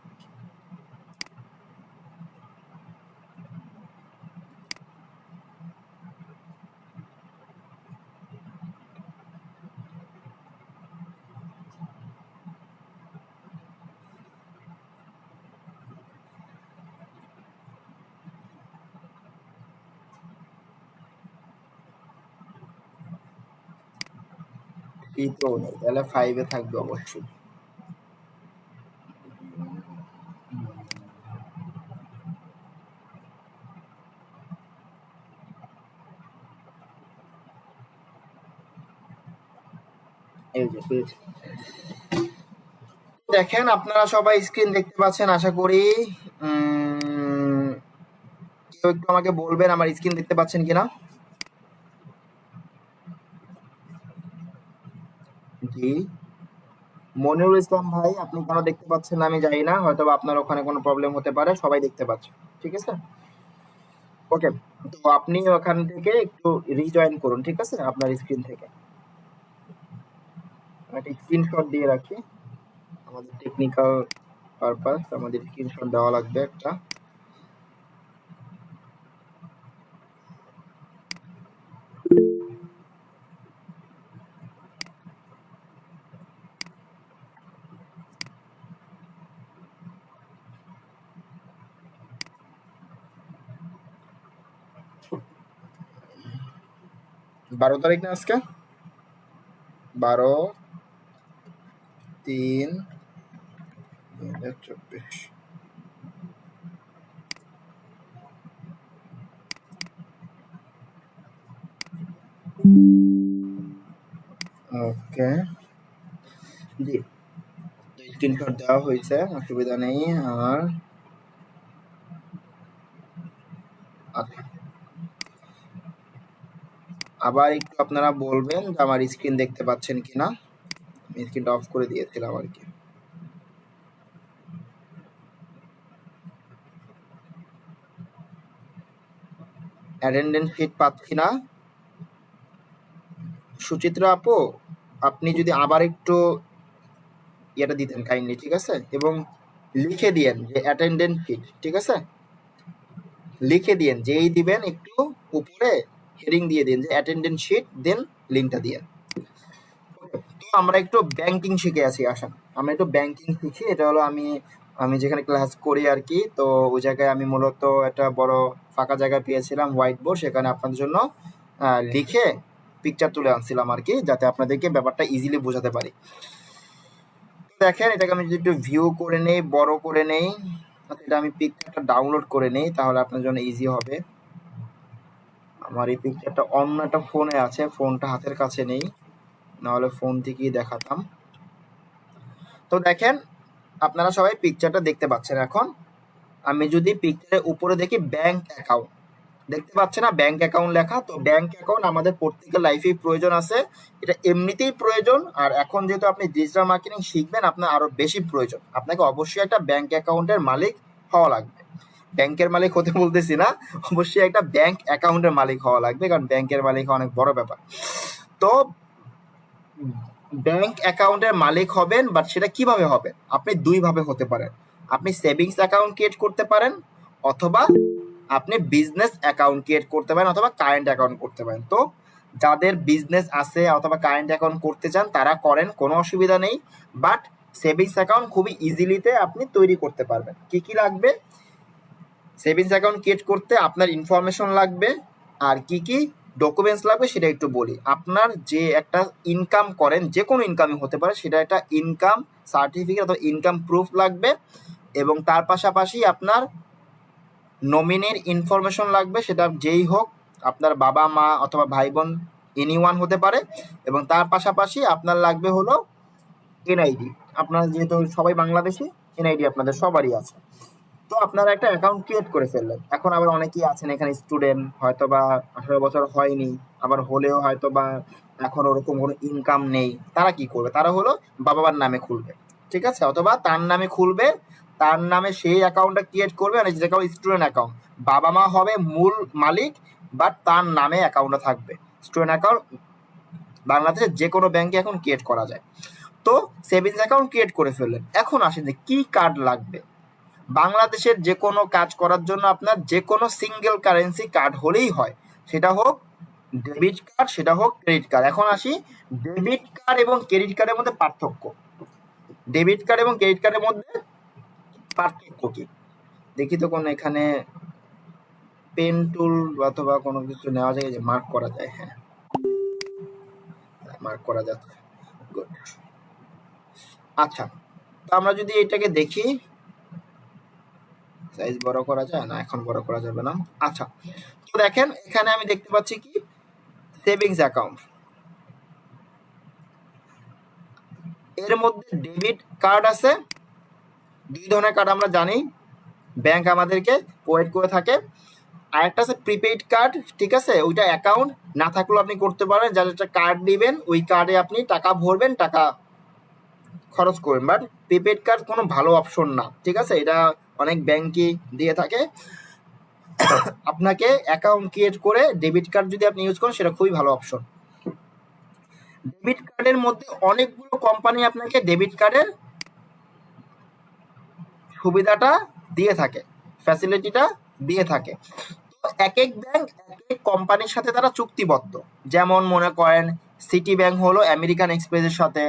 থ্রিতেও নেই, তাহলে 5-এ থাকবে অবশ্যই। এই যে পেয়েছি। দেখেন আপনারা সবাই স্ক্রিন দেখতে পাচ্ছেন আশা করি। কেউ একটু আমাকে বলবেন আমার স্ক্রিন দেখতে পাচ্ছেন কিনা। জি, মনিরুল ইসলাম ভাই, আপনি কেন দেখতে পাচ্ছেন না আমি জানি না, হয়তো বা আপনার ওখানে কোনো প্রবলেম হতে পারে, সবাই দেখতে পাচ্ছে, ঠিক আছে। ওকে, তো আপনি ওখান থেকে একটু রিজয়েন করুন, ঠিক আছে, আপনার স্ক্রিন থেকে। একটা স্ক্রিনশট দিয়ে রাখি, আমাদের টেকনিক্যাল পারপাস, আমাদের স্ক্রিনশট দেওয়া লাগবে একটা। বারো তারিখ না আজকে, 12/3/2024। ওকে, জি, তো স্ক্রিনশট দেওয়া হয়েছে, অসুবিধা নেই। আর আচ্ছা, আবার একটু আপনারা বলবেন যে আমার স্ক্রিন দেখতে পাচ্ছেন কিনা। আমি স্ক্রিনটা অফ করে দিয়েছিলাম আর কি। অ্যাটেন্ডেন্স শিট পাচ্ছি না। সুচিত্রা আপু, আপনি যদি আবার একটু ইয়েটা দিতেন কাইন্ডলি, ঠিক আছে, এবং লিখে দিয়েন যে অ্যাটেন্ডেন্স শিট, ঠিক আছে, লিখে দিয়েন, যেই দিবেন একটু উপরে হেডিং দিয়ে দিন যে অ্যাটেন্ডেন্স শিট, দেন লিঙ্কটা দিয়েন। তো আমরা একটু ব্যাংকিং শিখে আছি, আসেন আমরা একটু ব্যাংকিং শিখি। এটা হলো আমি আমি যেখানে ক্লাস করি আর কি, তো ওই জায়গায় আমি মূলত একটা বড় ফাঁকা জায়গা পেয়েছিলাম, হোয়াইট বোর্ড, সেখানে আপনাদের জন্য লিখে পিকচার তুলে আনছিলাম আর কি, যাতে আপনাদেরকে ব্যাপারটা ইজিলি বোঝাতে পারি। দেখেন এটাকে আমি যদি একটু ভিউ করে নেই, বড় করে নেই, আচ্ছা এটা আমি পিকচারটা ডাউনলোড করে নেই, তাহলে আপনার জন্য ইজি হবে। আমার এই পিকচারটা অন্য একটা ফোনে আছে, ফোনটা হাতের কাছে নেই, নাহলে ফোন থেকেই দেখাতাম। তো দেখেন আপনারা সবাই পিকচারটা দেখতে পাচ্ছেন। এখন আমি যদি পিকচারের উপরে দেখি ব্যাংক অ্যাকাউন্ট, দেখতে পাচ্ছে না ব্যাংক অ্যাকাউন্ট লেখা, তো ব্যাংক অ্যাকাউন্ট আমাদের প্রত্যেকের লাইফেই প্রয়োজন আছে, এটা এমনিতেই প্রয়োজন। আর এখন যেহেতু আপনি ডিজিটাল মার্কেটিং শিখবেন, আপনার আরো বেশি প্রয়োজন, আপনাকে অবশ্যই একটা ব্যাংক অ্যাকাউন্টের মালিক হওয়া লাগবে। ব্যাংকের মালিক হতে বলতেছি না, অবশ্যই একটা ব্যাংক অ্যাকাউন্টের মালিক হওয়া লাগবে, কারণ ব্যাংকের মালিক হওয়া অনেক বড় ব্যাপার। তো ব্যাংক অ্যাকাউন্টের মালিক হবেন, বাট সেটা কিভাবে হবে, আপনি দুই ভাবে হতে পারেন। আপনি সেভিংস অ্যাকাউন্ট ক্রিয়েট করতে পারেন, অথবা আপনি বিজনেস অ্যাকাউন্ট ক্রিয়েট করতে পারেন, অথবা কারেন্ট অ্যাকাউন্ট করতে পারেন। তো যাদের বিজনেস আছে অথবা কারেন্ট অ্যাকাউন্ট করতে চান তারা করেন, কোনো অসুবিধা নেই। বাট সেভিংস অ্যাকাউন্ট খুবই ইজিলিতে আপনি তৈরি করতে পারবেন। কি কি লাগবে সেভিংস অ্যাকাউন্ট ক্রিয়েট করতে, আপনার ইনফরমেশন লাগবে, আর কি কি ডকুমেন্টস লাগবে সেটা একটু বলি। আপনার যে একটা ইনকাম করেন, যে কোনো ইনকামই হতে পারে, সেটা একটা ইনকাম সার্টিফিকেট অথবা ইনকাম প্রুফ লাগবে, এবং তার পাশাপাশি আপনার নমিনির ইনফরমেশন লাগবে, সেটা যেই হোক, আপনার বাবা মা অথবা ভাই বোন এনি ওয়ান হতে পারে, এবং তার পাশাপাশি আপনার লাগবে হলো এনআইডি। আপনার যেহেতু সবাই বাংলাদেশি, এনআইডি আপনাদের সবারই আছে। তো আপনারা একটা অ্যাকাউন্ট ক্রিয়েট করে ফেললেন। এখন আবার অনেকেই আছেন এখানে স্টুডেন্ট, হয়তো বা 18 বছর হয়নি, আবার হলেও হয়তো বা এখন ওরকম কোনো ইনকাম নেই। তারা কি করবে? তারা হলো বাবা মার নামে খুলবে, ঠিক আছে, অথবা তার নামে খুলবে, তার নামে সেই অ্যাকাউন্টটা ক্রিয়েট করবে, মানে যেটা স্টুডেন্ট অ্যাকাউন্ট। বাবা মা হবে মূল মালিক, বাট তার নামে অ্যাকাউন্টটা থাকবে। স্টুডেন্ট অ্যাকাউন্ট বাংলাদেশের যে কোনো ব্যাংকে এখন ক্রিয়েট করা যায়। তো সেভিংস অ্যাকাউন্ট ক্রিয়েট করে ফেললেন। এখন আসেন যে কি কার্ড লাগবে। বাংলাদেশের যে কোনো কাজ করার জন্য আপনার যে কোনো সিঙ্গেল কারেন্সি কার্ড হলেই হয়, সেটা হোক ডেবিট কার্ড, সেটা হোক ক্রেডিট কার্ড। এখন আসি ডেবিট কার্ড এবং ক্রেডিট কার্ডের মধ্যে পার্থক্য। ডেবিট কার্ড এবং ক্রেডিট কার্ডের মধ্যে পার্থক্য কি দেখি তো। কোন এখানে পেন টুল অথবা কোনো কিছু নেওয়া যায় যে মার্ক করা যায়? হ্যাঁ, মার্ক করা যাচ্ছে, গুড। আচ্ছা, তো আমরা যদি এটাকে দেখি, সাইজ বড় করা যায় না, এখন বড় করা যাবে না। আচ্ছা, তো দেখেন এখানে আমি দেখতে পাচ্ছি কি সেভিংস অ্যাকাউন্ট, এর মধ্যে ডেবিট কার্ড আছে। দুই ধরনের কার্ড আমরা জানি ব্যাংক আমাদেরকে প্রোভাইড করে থাকে। আরেকটা আছে প্রিপেইড কার্ড, ঠিক আছে, ওইটা অ্যাকাউন্ট না থাকলেও আপনি করতে পারেন। যার একটা কার্ড দিবেন, ওই কার্ডে আপনি টাকা ভরবেন, টাকা খরচ করবেন। বাট প্রিপেইড কার্ড কোনো ভালো অপশন না, ঠিক আছে, এটা অনেক ব্যাংকই দিয়ে থাকে। আপনাকে অ্যাকাউন্ট ক্রিয়েট করে ডেবিট কার্ড যদি আপনি ইউজ করেন, সেটা খুবই ভালো অপশন। ডেবিট কার্ডের মধ্যে অনেকগুলো কোম্পানি আপনাকে ডেবিট কার্ডের সুবিধাটা দিয়ে থাকে, ফ্যাসিলিটিটা দিয়ে থাকে। তো এক এক ব্যাংক এক এক কোম্পানির সাথে তারা চুক্তিবদ্ধ। যেমন মনে করেন সিটি ব্যাংক হলো আমেরিকান এক্সপ্রেসের সাথে,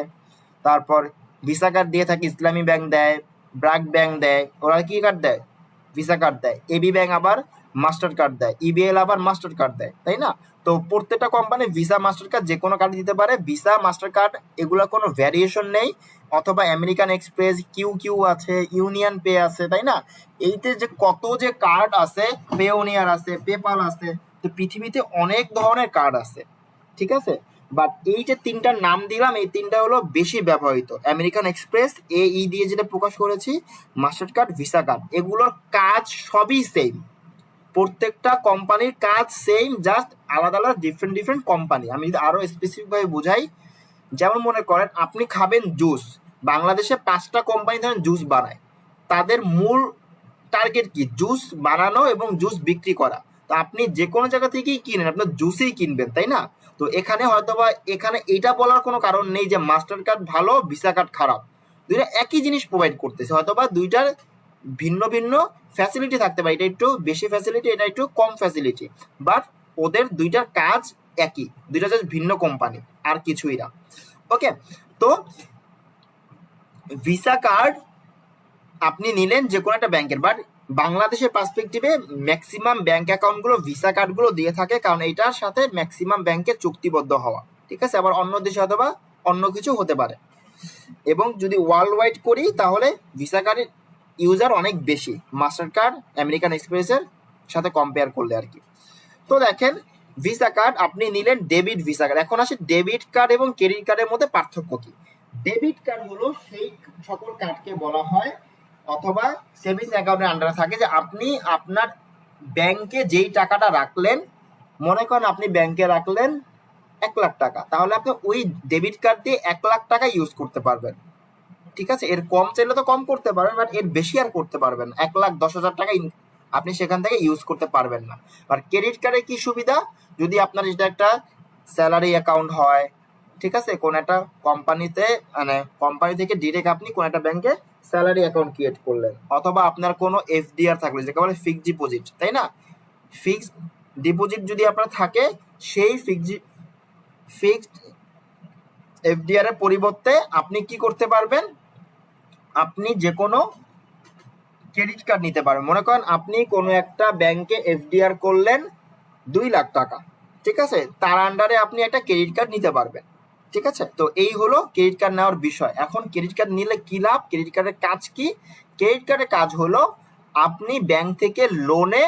তারপর ভিসা কার্ড দিয়ে থাকে ইসলামী ব্যাংক দেয়, ব্র্যাক ব্যাংক দেয়। ওরা কি কার্ড দেয়? ভিসা কার্ড দেয়। এবি ব্যাংক আবার মাস্টার কার্ড দেয়, ইবিএল আবার মাস্টার কার্ড দেয়, তাই না? তো প্রত্যেকটা কোম্পানি ভিসা মাস্টার কার্ড যে কোনো কার্ড দিতে পারে। ভিসা মাস্টার কার্ড এগুলো কোনো ভ্যারিয়েশন নেই। অথবা আমেরিকান এক্সপ্রেস, কিউ কিউ আছে, ইউনিয়ন পে আছে, তাই না? এইতে যে কত যে কার্ড আছে, পেওনিয়ার আছে, পেপাল আছে, তো পৃথিবীতে অনেক ধরনের কার্ড আছে, ঠিক আছে। বাট এই যে তিনটার নাম দিলাম, এই তিনটা হলো বেশি ব্যবহৃত। আমেরিকান এক্সপ্রেস, এই দিয়ে যেটা প্রকাশ করেছি, মাস্টার কার্ড, ভিসা কার্ড, এগুলোর কাজ সবই সেম। প্রত্যেকটা কোম্পানির কাজ সেম, জাস্ট আলাদা আলাদা ডিফারেন্ট ডিফারেন্ট কোম্পানি। আমি যদি আরো স্পেসিফিক ভাবে বুঝাই, যেমন মনে করেন আপনি খাবেন জুস, বাংলাদেশে 5টা কোম্পানি ধরেন জুস বানায়। তাদের মূল টার্গেট কি? জুস বানানো এবং জুস বিক্রি করা। তো আপনি যে কোনো জায়গা থেকেই কিনেন, আপনার জুসেই কিনবেন, তাই না? তো এখানে হয়তোবা এখানে এটা বলার কোনো কারণ নেই যে মাস্টার কার্ড ভালো, ভিসা কার্ড খারাপ। দুইটা একই জিনিস প্রোভাইড করতেছে, হয়তোবা দুইটার ভিন্ন ভিন্ন ফ্যাসিলিটি থাকতে পারে। এটা একটু বেশি ফ্যাসিলিটি, এটা একটু কম ফ্যাসিলিটি, বাট ওদের দুইটার কাজ একই, দুইটা জাস্ট ভিন্ন কোম্পানি, আর কিছুই না। ওকে, তো ভিসা কার্ড আপনি নিলেন যে কোনো একটা ব্যাংকের, বাট বাংলাদেশের পার্সপেক্টিভে ম্যাক্সিমাম ব্যাংক অ্যাকাউন্টগুলো ভিসা কার্ডগুলো দিয়ে থাকে, কারণ এটার সাথে ম্যাক্সিমাম ব্যাংকের চুক্তিবদ্ধ হওয়া, ঠিক আছে। আবার অন্য দেশে অথবা অন্য কিছু হতে পারে। এবং যদি ওয়ার্ল্ড ওয়াইড করি, তাহলে ভিসা কার্ডের ইউজার অনেক বেশি মাস্টার কার্ড, আমেরিকান এক্সপ্রেসের সাথে কম্পেয়ার করলে আর কি। তো দেখেন ভিসা কার্ড আপনি নিলেন, ডেবিট ভিসা কার্ড। এখন আসি ডেবিট কার্ড এবং ক্রেডিট কার্ডের মধ্যে পার্থক্য কি। ডেবিট কার্ড হলো সেই সকল কার্ডকে বলা হয়, অথবা সেভিংস অ্যাকাউন্টের আন্ডারে থাকে, যে আপনি আপনার ব্যাংকে যেই টাকাটা রাখলেন, মনে করেন আপনি ব্যাংকে রাখলেন 1 লাখ টাকা, তাহলে আপনি ওই ডেবিট কার্ড দিয়ে 1 লাখ টাকা ইউজ করতে পারবেন, ঠিক আছে। এর কম চাইলে তো কম করতে পারবেন, বাট এর বেশি আর করতে পারবেন। 1,10,000 টাকা আপনি সেখান থেকে ইউজ করতে পারবেন না। আর ক্রেডিট কার্ডে কি সুবিধা? যদি আপনার এটা একটা স্যালারি অ্যাকাউন্ট হয়, ঠিক আছে, কোন একটা কোম্পানিতে, মানে কোম্পানি থেকে ডিরেক্ট আপনি কোন একটা ব্যাংকে স্যালারি অ্যাকাউন্ট ক্রিয়েট করলেন, অথবা আপনার কোনো এফডিআর থাকলে, যেটা বলে ফিক্সড ডিপোজিট, তাই না? ফিক্সড ডিপোজিট যদি আপনার থাকে, সেই ফিক্সড এফডিআর এর পরিবর্তে আপনি কি করতে পারবেন? আপনি যে কোনো ক্রেডিট কার্ড নিতে পারেন। মনে করেন আপনি কোনো একটা ব্যাংকে এফডিআর করলেন 2 লাখ টাকা, ঠিক আছে, তার আন্ডারে আপনি একটা ক্রেডিট কার্ড নিতে পারবেন, ঠিক আছে। তো এই হলো ক্রেডিট কার্ড নেওয়ার বিষয়। এখন ক্রেডিট কার্ড নিলে কি লাভ, ক্রেডিট কার্ডের কাজ কি? ক্রেডিট কার্ডের কাজ হলো আপনি ব্যাংক থেকে লোনে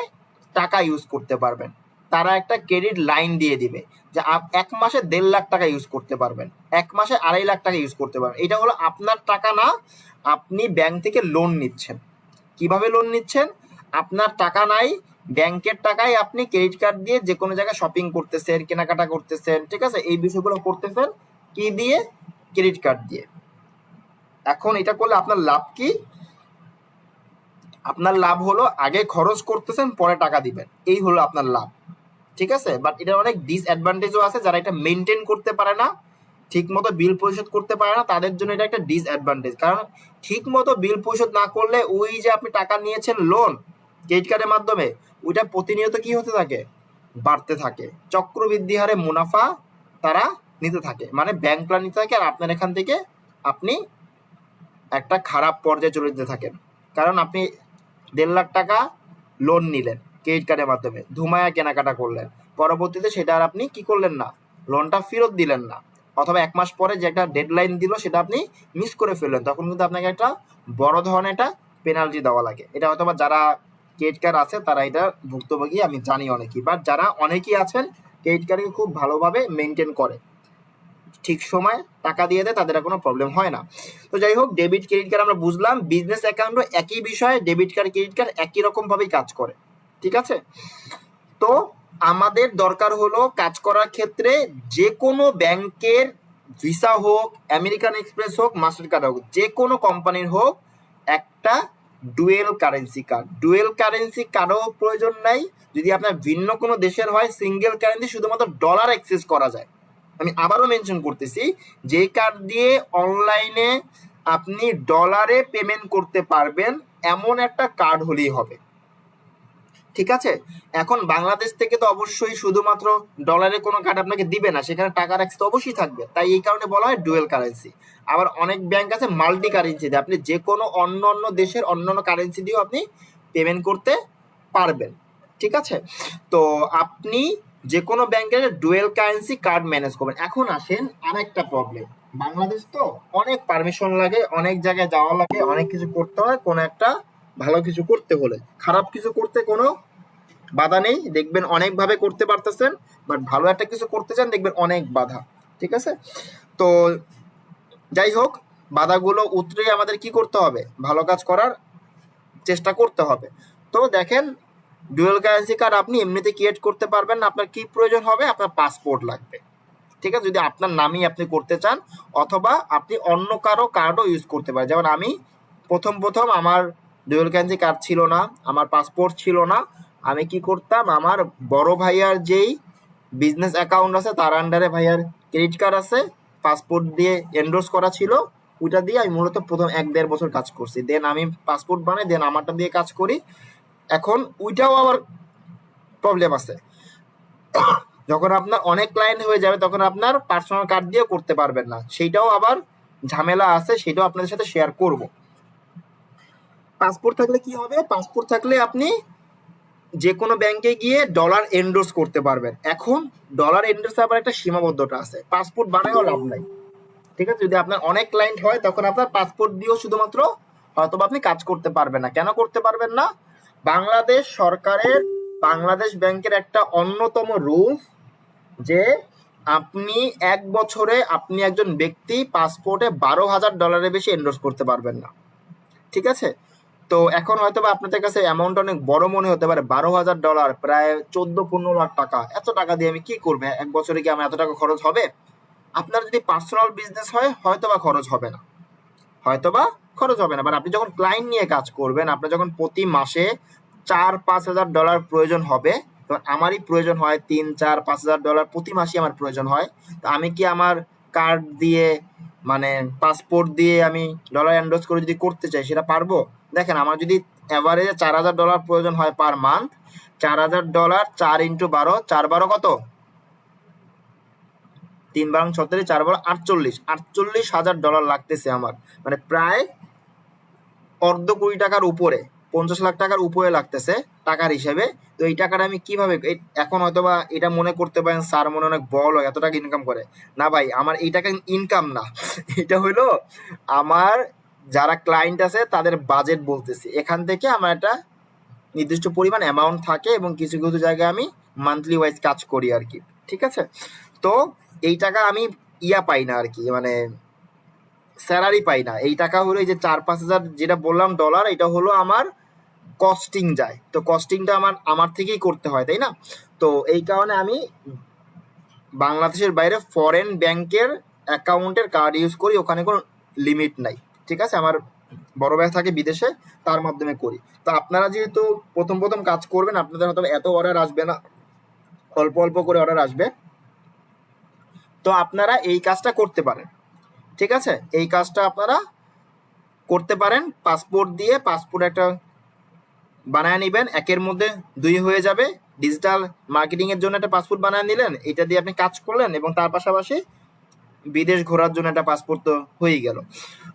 টাকা ইউজ করতে পারবেন, তারা একটা ক্রেডিট লাইন দিয়ে দিবে যে এক মাসে 1.5 লাখ টাকা ইউজ করতে পারবেন, এক মাসে 2.5 লাখ টাকা ইউজ করতে পারবেন। এটা হলো আপনার টাকা না, আপনি ব্যাংক থেকে লোন নিচ্ছেন। কিভাবে লোন নিচ্ছেন? আপনার টাকা নাই, ব্যাংকের টাকায় আপনি ক্রেডিট কার্ড দিয়ে যে কোনো জায়গায় শপিং করতেছেন, কেনাকাটা করতেছেন, ঠিক আছে, এই বিষয়গুলো করতেছেন কি দিয়ে? ক্রেডিট কার্ড দিয়ে। এখন এটা করলে আপনার লাভ কি? আপনার লাভ হলো আগে খরচ করতেছেন, পরে টাকা দিবেন, এই হলো আপনার লাভ, ঠিক আছে। বাট এটার অনেক ডিসঅ্যাডভান্টেজও আছে, যারা এটা মেনটেন করতে পারে না, ঠিক মতো বিল পরিশোধ করতে পারে না, তাদের জন্য এটা একটা ডিসঅ্যাডভান্টেজ। কারণ ঠিক মতো বিল পরিশোধ না করলে ওই যে আপনি টাকা নিয়েছেন লোন ক্রেডিট কার্ডের মাধ্যমে, ওইটা প্রতিনিয়ত কি হতে থাকে? বাড়তে থাকে। চক্রবৃদ্ধি হারে মুনাফা তারা নিতে থাকে, মানে ব্যাংকরা নিতে থাকে, আর আপনার এখান থেকে আপনি একটা খারাপ পর্যায়ে চলে যেতে থাকেন। কারণ আপনি 1.5 লাখ টাকা লোন নিলেন ক্রেডিট কার্ডের মাধ্যমে, ধুমায়া কেনাকাটা করলেন, পরবর্তীতে সেটা আর আপনি কি করলেন না, লোনটা ফেরত দিলেন না, অথবা 1 মাস পরে যে একটা ডেডলাইন দিল সেটা আপনি মিস করে ফেললেন, তখন কিন্তু আপনাকে একটা বড় ধরনের একটা পেনাল্টি দেওয়া লাগে। এটা হয়তো বা যারা ক্রেডিট কার্ড আছে তারা এটা ভুক্তভোগী, আমি জানি অনেকেই, বাট যারা অনেকেই আছেন ক্রেডিট কার্ডকে খুব ভালোভাবে মেনটেন করে, ঠিক সময় টাকা দিয়ে দেয়, তাদের কোনো প্রবলেম হয় না। তো যাই হোক, ডেবিট ক্রেডিট কার্ড আমরা বুঝলাম, বিজনেস অ্যাকাউন্টও একই বিষয়, ডেবিট কার্ড ক্রেডিট কার্ড একই রকম ভাবেই কাজ করে, ঠিক আছে। তো আমাদের দরকার হলো কাজ করার ক্ষেত্রে যে কোনো ব্যাংকের ভিসা হোক, আমেরিকান এক্সপ্রেস হোক, মাস্টার কার্ড হোক, যে কোনো কোম্পানির হোক, একটা dual currency card. Dual currency কার্ডও প্রয়োজন নাই, যদি আপনার ভিন্ন কোনো দেশের হয় সিঙ্গেল কারেন্সি শুধুমাত্র ডলার অ্যাক্সেস করা যায়। আমি আবারও মেনশন করতেছি, যে কার্ড দিয়ে অনলাইনে আপনি ডলারে পেমেন্ট করতে পারবেন এমন একটা কার্ড হলেই হবে, ঠিক আছে। এখন বাংলাদেশ থেকে তো অবশ্যই শুধুমাত্র ডলারে কোনো কার্ড আপনাকে দিবে না, সেখানে টাকার অ্যাক্সেস তো অবশ্যই থাকবে, তাই এই কারণে বলা হয় ডুয়েল কারেন্সি। আবার অনেক ব্যাংক আছে মাল্টি কারেন্সি দিয়ে, আপনি যে কোনো অন্য অন্য দেশের অন্য অন্য কারেন্সি দিয়েও আপনি পেমেন্ট করতে পারবেন, ঠিক আছে। তো আপনি যে কোনো ব্যাংকের ডুয়েল কারেন্সি কার্ড ম্যানেজ করবেন। এখন আসেন আরেকটা প্রবলেম, বাংলাদেশ তো অনেক পারমিশন লাগে, অনেক জায়গায় যাওয়া লাগে, অনেক কিছু করতে হয়, কোনো একটা ভালো কিছু করতে হলে, খারাপ কিছু করতে কোনো বাধা নেই, দেখবেন অনেকভাবে করতে পারতেছেন, বাট ভালো একটা কিছু করতে চান দেখবেন অনেক বাধা, ঠিক আছে। তো যাই হোক, বাধাগুলো উতরে আমাদের কি করতে হবে? ভালো কাজ করার চেষ্টা করতে হবে। তো দেখেন, ডুয়াল কারেন্সি কার্ড আপনি এমনিতে ক্রিয়েট করতে পারবেন না। আপনার কি প্রয়োজন হবে? আপনার পাসপোর্ট লাগবে, ঠিক আছে, যদি আপনার নামই আপনি করতে চান, অথবা আপনি অন্য কারো কার্ডও ইউজ করতে পারেন। যেমন আমি প্রথম আমার ডুয়াল কারেন্সি কার্ড ছিল না, আমার পাসপোর্ট ছিল না, আমি কি করতাম, আমার বড় ভাইয়ার যেই বিজনেস অ্যাকাউন্ট আছে তার আন্ডারে ভাইয়ার ক্রেডিট কার্ড আছে, পাসপোর্ট দিয়ে এন্ডোর্স করা ছিল, ওইটা দিয়ে আমি মূলত প্রথম 1-1.5 বছর কাজ করছি, দেন আমি পাসপোর্ট বানাই, দেন আমারটা দিয়ে কাজ করি। এখন ওইটাও আবার প্রবলেম আছে, যখন আপনার অনেক ক্লায়েন্ট হয়ে যাবে তখন আপনার পার্সোনাল কার্ড দিয়ে করতে পারবেন না, সেইটাও আবার ঝামেলা আছে, সেটাও আপনাদের সাথে শেয়ার করব। পাসপোর্ট থাকলে কি হবে? পাসপোর্ট থাকলে আপনি যে কোনো ব্যাংকে গিয়ে ডলার এন্ডোর্স করতে পারবেন। এখন ডলার এন্ডোর্স আবার একটা সীমাবদ্ধতা আছে, পাসপোর্ট বানায়ও লাভ নাই, ঠিক আছে। যদি আপনার অনেক ক্লায়েন্ট হয় তখন আপনার পাসপোর্ট দিয়েও শুধুমাত্র হয়তো আপনি কাজ করতে পারবেন না। কেন করতে পারবেন না? বাংলাদেশ সরকারের, বাংলাদেশ ব্যাংকের একটা অন্যতম রুলস যে আপনি 1 বছরে আপনি একজন ব্যক্তি পাসপোর্টে $12,000 বেশি এন্ডোর্স করতে পারবেন না, ঠিক আছে। তো এখন হয়তো বা আপনাদের কাছে অ্যামাউন্ট অনেক বড় মনে হতে পারে, $12,000 প্রায় 14-15 লাখ টাকা, এত টাকা দিয়ে আমি কি করবো 1 বছরে? কি আমার এত টাকা খরচ হবে? আপনার যদি পার্সোনাল বিজনেস হয় হয়তো বা খরচ হবে না, হয়তো বা খরচ হবে না, বাট আপনি যখন ক্লায়েন্ট নিয়ে কাজ করবেন, আপনার যখন প্রতি মাসে $4-5,000 প্রয়োজন হবে, তখন আমারই প্রয়োজন হয় $3-4-5,000 প্রতি মাসে আমার প্রয়োজন হয়। তো আমি কি আমার কার্ড দিয়ে, মানে পাসপোর্ট দিয়ে আমি ডলার এন্ডোর্স করে যদি করতে চাই সেটা পারবো? দেখেন, আমার যদি অ্যাভারেজে $4,000 প্রয়োজন হয় পার মান্থ, $4,000 4x12, 4-12 কত? 3-12-36, 4-12 48, $48,000 লাগতেছে আমার, মানে প্রায় অর্ধ কোটি টাকার উপরে, 50 লাখ টাকার উপরে লাগতেছে টাকার হিসেবে। তো এই টাকাটা আমি কিভাবে, এখন হয়তো বা এটা মনে করতে পারেন স্যার মনে অনেক বড় লোক, এত টাকা ইনকাম করে। না ভাই, আমার এই টাকা ইনকাম না, এটা হইলো আমার যারা ক্লায়েন্ট আছে তাদের বাজেট বলতেছি, এখান থেকে আমার একটা নির্দিষ্ট পরিমাণ অ্যামাউন্ট থাকে এবং কিছু কিছু জায়গায় আমি মান্থলি ওয়াইজ কাজ করি আর কি, ঠিক আছে। তো এই টাকা আমি পাই না আর কি, মানে স্যালারি পাই না। এই টাকা হলো এই যে 4-5 হাজার যেটা বললাম ডলার, এটা হলো আমার কস্টিং যায়। তো কস্টিংটা আমার থেকেই করতে হয়, তাই না? তো এই কারণে আমি বাংলাদেশের বাইরে ফরেন ব্যাংকের অ্যাকাউন্টের কার্ড ইউজ করি, ওখানে কোনো লিমিট নাই, ঠিক আছে। আমার বড় ভাই থাকে বিদেশে, তার মাধ্যমে করি। তো আপনারা যেহেতু প্রথম প্রথম কাজ করবেন, আপনাদের হয়তো এত অর্ডার আসবে না, অল্প অল্প করে অর্ডার আসবে। তো আপনারা এই কাজটা করতে পারেন, ঠিক আছে। এই কাজটা আপনারা করতে পারেন। পাসপোর্ট দিয়ে পাসপোর্ট একটা বানায় নেবেন, একের মধ্যে 2 হয়ে যাবে। ডিজিটাল মার্কেটিং এর জন্য একটা পাসপোর্ট বানায় নিলেন, এটা দিয়ে আপনি কাজ করলেন, এবং তার পাশাপাশি বিদেশ ঘোরার জন্য একটা পাসপোর্ট তো হয়েই গেল।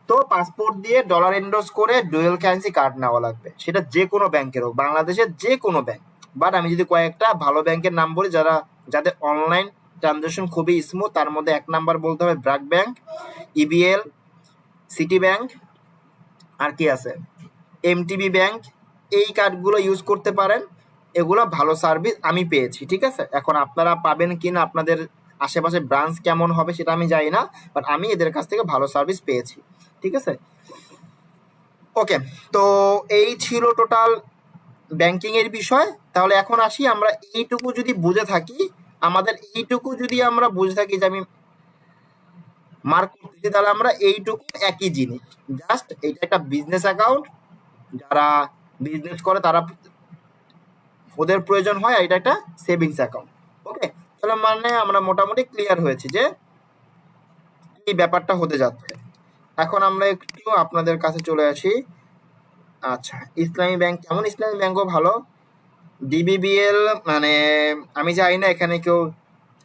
তো পাসপোর্ট দিয়ে ডলার এন্ডোর্স করে ডুয়েল কারেন্সি কার্ড নেওয়া লাগবে, সেটা যে কোনো ব্যাংকের হোক, বাংলাদেশের যে কোনো ব্যাংক। বাট আমি যদি কয়েকটা ভালো ব্যাংকের নাম বলি, যাদের অনলাইন ট্রানজাকশন খুবই স্মুথ, তার মধ্যে 1 নাম্বার বলতে হবে BRAC bank, EBL, City bank, আর কি আছে, এমটিবি ব্যাংক। এই কার্ডগুলো ইউজ করতে পারেন, এগুলো ভালো সার্ভিস আমি পেয়েছি, ঠিক আছে। এখন আপনারা পাবেন কিনা, আপনাদের আশেপাশে ব্রাঞ্চ কেমন হবে সেটা আমি জানি না, বাট আমি এদের কাছ থেকে ভালো সার্ভিস পেয়েছি, ঠিক আছে। ওকে, তো এই ছিল টোটাল ব্যাংকিং এর বিষয়। তাহলে এখন আসি, আমরা এইটুকু যদি বুঝে থাকি, যে আমি মার্ক করতেছি, তাহলে আমরা এইটুকু একই জিনিস, জাস্ট এটা একটা বিজনেস অ্যাকাউন্ট, যারা বিজনেস করে তারা ওদের প্রয়োজন হয়, আর এটা একটা সেভিংস অ্যাকাউন্ট। ওকে, তাহলে মানে আমরা মোটামুটি ক্লিয়ার হয়েছি যে এই ব্যাপারটা হতে যাচ্ছে। এখন আমরা একটু আপনাদের কাছে চলে আসি। আচ্ছা, ইসলামী ব্যাংক কেমন? ইসলামী ব্যাংকও ভালো। ডিবিবিএল, মানে আমি জানি না এখানে কেউ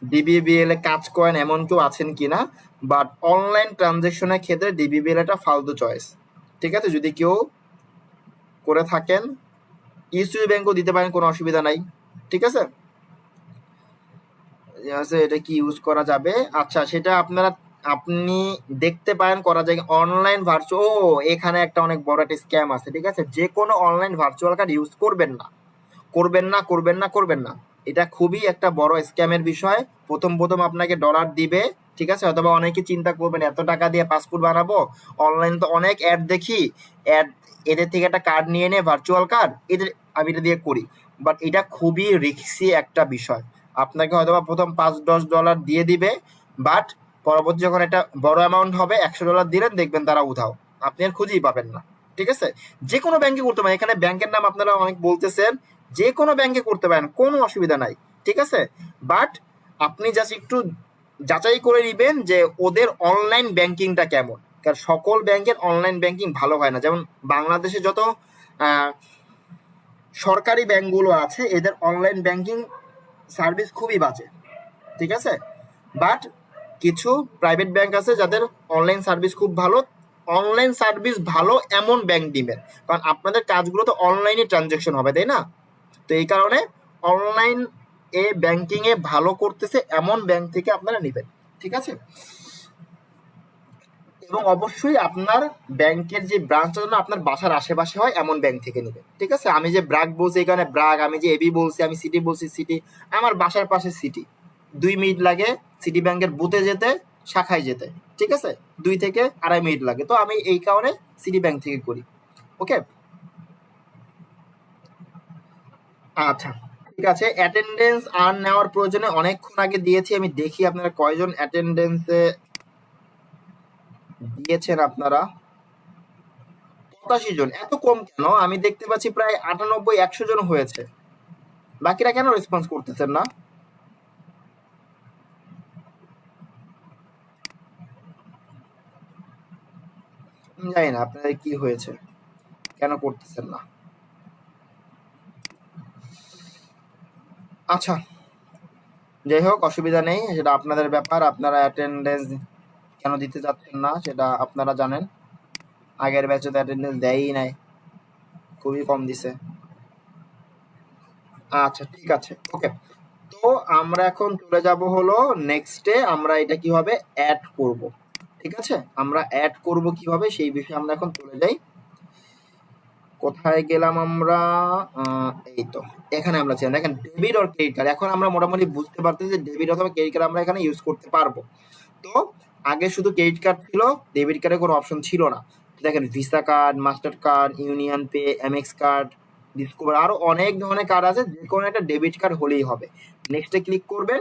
ডিবিবিএল এ কাজ করেন এমন কেউ আছেন কিনা, বাট অনলাইন ট্রানজেকশনের ক্ষেত্রে ডিবিবিএল একটা ফালতু চয়েস, ঠিক আছে। যদি কেউ করে থাকেন, ইসলামী ব্যাংকও দিতে পারেন, কোনো অসুবিধা নাই, ঠিক আছে। এটা কি ইউজ করা যাবে? আচ্ছা, সেটা আপনি দেখতে পারেন, করা যায় অনলাইন ভার্চুয়াল। ও, এখানে একটা অনেক বড় একটা স্ক্যাম আছে, ঠিক আছে। যে কোনো অনলাইন ভার্চুয়াল কার্ড ইউজ করবেন না, করবেন না, করবেন না, করবেন না। এটা খুবই একটা বড় স্ক্যামের বিষয়। প্রথম প্রথম আপনাকে ডলার দিবে, ঠিক আছে। অথবা অনেকে চিন্তা করবেন এত টাকা দিয়ে পাসপোর্ট বানাবো, অনলাইন তো অনেক অ্যাড দেখি, অ্যাড, এদের থেকে একটা কার্ড নিয়ে নে, ভার্চুয়াল কার্ড, আমি এটা দিয়ে করি। বাট এটা খুবই রিস্কি একটা বিষয়। আপনাকে হয়তোবা প্রথম $5-10 দিয়ে দিবে, বাট পরবর্তী যখন একটা বড় অ্যামাউন্ট হবে, $100 দিলেন, দেখবেন তারা উধাও, আপনি আর খুঁজেই পাবেন না, ঠিক আছে। যে কোনো ব্যাংকে করতে পারেন, এখানে ব্যাংকের নাম আপনারা অনেক বলতেছেন, যে কোনো ব্যাংকে করতে পারেন, কোনো অসুবিধা নাই, ঠিক আছে। বাট আপনি জাস্ট একটু যাচাই করে নেবেন যে ওদের অনলাইন ব্যাংকিংটা কেমন, কারণ সকল ব্যাংকের অনলাইন ব্যাংকিং ভালো হয় না। যেমন বাংলাদেশে যত সরকারি ব্যাংকগুলো আছে, এদের অনলাইন ব্যাংকিং সার্ভিস খুবই বাজে, ঠিক আছে। বাট কিছু প্রাইভেট ব্যাংক আছে যাদের অনলাইন সার্ভিস খুব ভালো। অনলাইন সার্ভিস ভালো এমন ব্যাংক দিবেন, কারণ আপনাদের কাজগুলো তো অনলাইনে ট্রানজাকশন হবে, তাই না? তো এই কারণে অনলাইন ব্যাংকিং এ ভালো করতেছে এমন ব্যাংক থেকে আপনারা নেবেন, ঠিক আছে। এবং অবশ্যই আপনার ব্যাংকের যে ব্রাঞ্চ আপনার বাসার আশেপাশে হয় এমন ব্যাংক থেকে নেবেন, ঠিক আছে। আমি যে ব্রাক বলছি এখানে ব্রাক, আমি যে এবি বলছি, আমি সিটি বলছি সিটি, আমার বাসার পাশে সিটি, 2 মিনিট লাগে সিটি ব্যাংকের বুথে যেতে, শাখায় যেতে, ঠিক আছে। 2 থেকে 2.5 মিনিট লাগে। তো আমি এই কারণে সিটি ব্যাংক থেকে করি। ওকে, আচ্ছা, ঠিক আছে। অ্যাটেন্ডেন্স আর নেওয়ার প্রয়োজনে অনেকক্ষণ আগে দিয়েছি, আমি দেখি আপনারা কয়জন অ্যাটেন্ডেন্সে দিয়েছেন। আপনারা 85 জন, এত কম কেন? আমি দেখতে পাচ্ছি প্রায় 98-100 জন হয়েছে। বাকিরা কেন রেসপন্স করতেছেন না? জানি না আপনাদের কি হয়েছে, কেন করতেছেন না। আচ্ছা, যাই হোক, অসুবিধা নেই, সেটা আপনাদের ব্যাপার। আপনারা অ্যাটেন্ডেন্স কেন দিতে যাচ্ছেন না সেটা আপনারা জানেন। আগের ব্যাচে তো অ্যাটেন্ডেন্স দেয়ই নাই, খুবই কম দিছে। আচ্ছা, ঠিক আছে, ওকে। তো আমরা এখন চলে যাব হলো নেক্সটে, আমরা এটা কিভাবে অ্যাড করব, ঠিক আছে। আমরা অ্যাড করব কিভাবে সেই বিষয়ে আমরা এখন চলে যাই। কোথায় গেলাম আমরা? এই তো এখানে আমরা ছিলাম। দেখেন ডেবিট আর ক্রেডিট কার্ড, এখন আমরা মোটামুটি বুঝতে পারতেছি যে ডেবিট অথবা ক্রেডিট কার্ড আমরা এখানে ইউজ করতে পারবো। তো আগে শুধু ক্রেডিট কার্ড ছিল, ডেবিট কার্ডের কোনো অপশন ছিল না। দেখেন visa card, master card, union pay, MX card, discover, আরো অনেক ধরনের কার্ড আছে, যে কোনো একটা ডেবিট কার্ড হলেই হবে। নেক্সটে ক্লিক করবেন।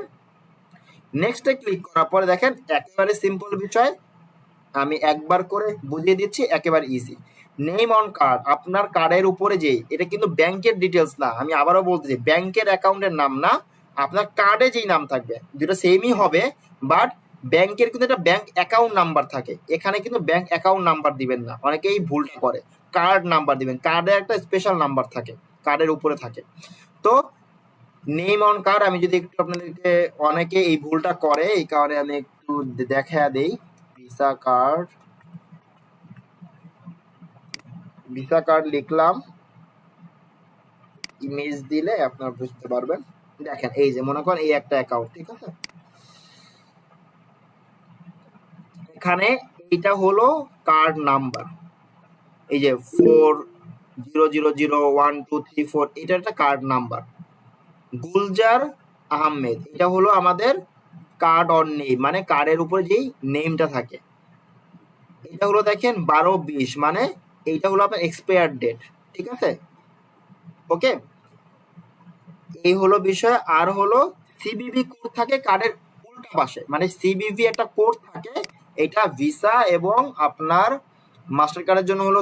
নেক্সটে ক্লিক করার পরে দেখেন একেবারে সিম্পল বিষয়, আমি একবার করে বুঝিয়ে দিচ্ছি, একেবারে ইজি। নেম অন কার্ড, আপনার কার্ডের উপরে যে, এটা কিন্তু ব্যাংকের ডিটেলস না, আমি আবারও বলতেছি ব্যাংকের অ্যাকাউন্টের নাম না, আপনার কার্ডে যেই নাম থাকবে দুটো সেমই হবে, বাট ব্যাংকের কিন্তু একটা ব্যাংক অ্যাকাউন্ট নাম্বার থাকে, এখানে কিন্তু ব্যাংক অ্যাকাউন্ট নাম্বার দিবেন না, অনেকেই ভুলটা করে, কার্ড নাম্বার দিবেন, কার্ডে একটা স্পেশাল নাম্বার থাকে, কার্ডের উপরে থাকে। তো নেম অন কার্ড, আমি যদি একটু আপনাদেরকে, অনেকে এই ভুলটা করে, এই কারণে আমি একটু দেখা দেই। ভিসা কার্ড, ভিসা কার্ড লিখলাম, ইমেজ দিলে আপনারা বুঝতে পারবেন। দেখেন এই যে মনে করেন এই একটা অ্যাকাউন্ট, ঠিক আছে, এখানে এইটা হলো কার্ড নাম্বার, এই যে 40000123 এটা একটা কার্ড নাম্বার। গুলজার আহমেদ, এটা হলো আমাদের কার্ড অন নেম, মানে কার্ডের উপরে যেই নেমটা থাকে। এটা হলো দেখেন 12/20, মানে এইটা হলো আপনার এক্সপায়ার ডেট, ঠিক আছে, ওকে। এই হলো বিষয়। আর হলো সিবিভি কোড থাকে কার্ডের উল্টা পাশে, মানে সিবিভি একটা কোড থাকে, এটা ভিসা এবং আপনার মাস্টার কার্ডের জন্য হলো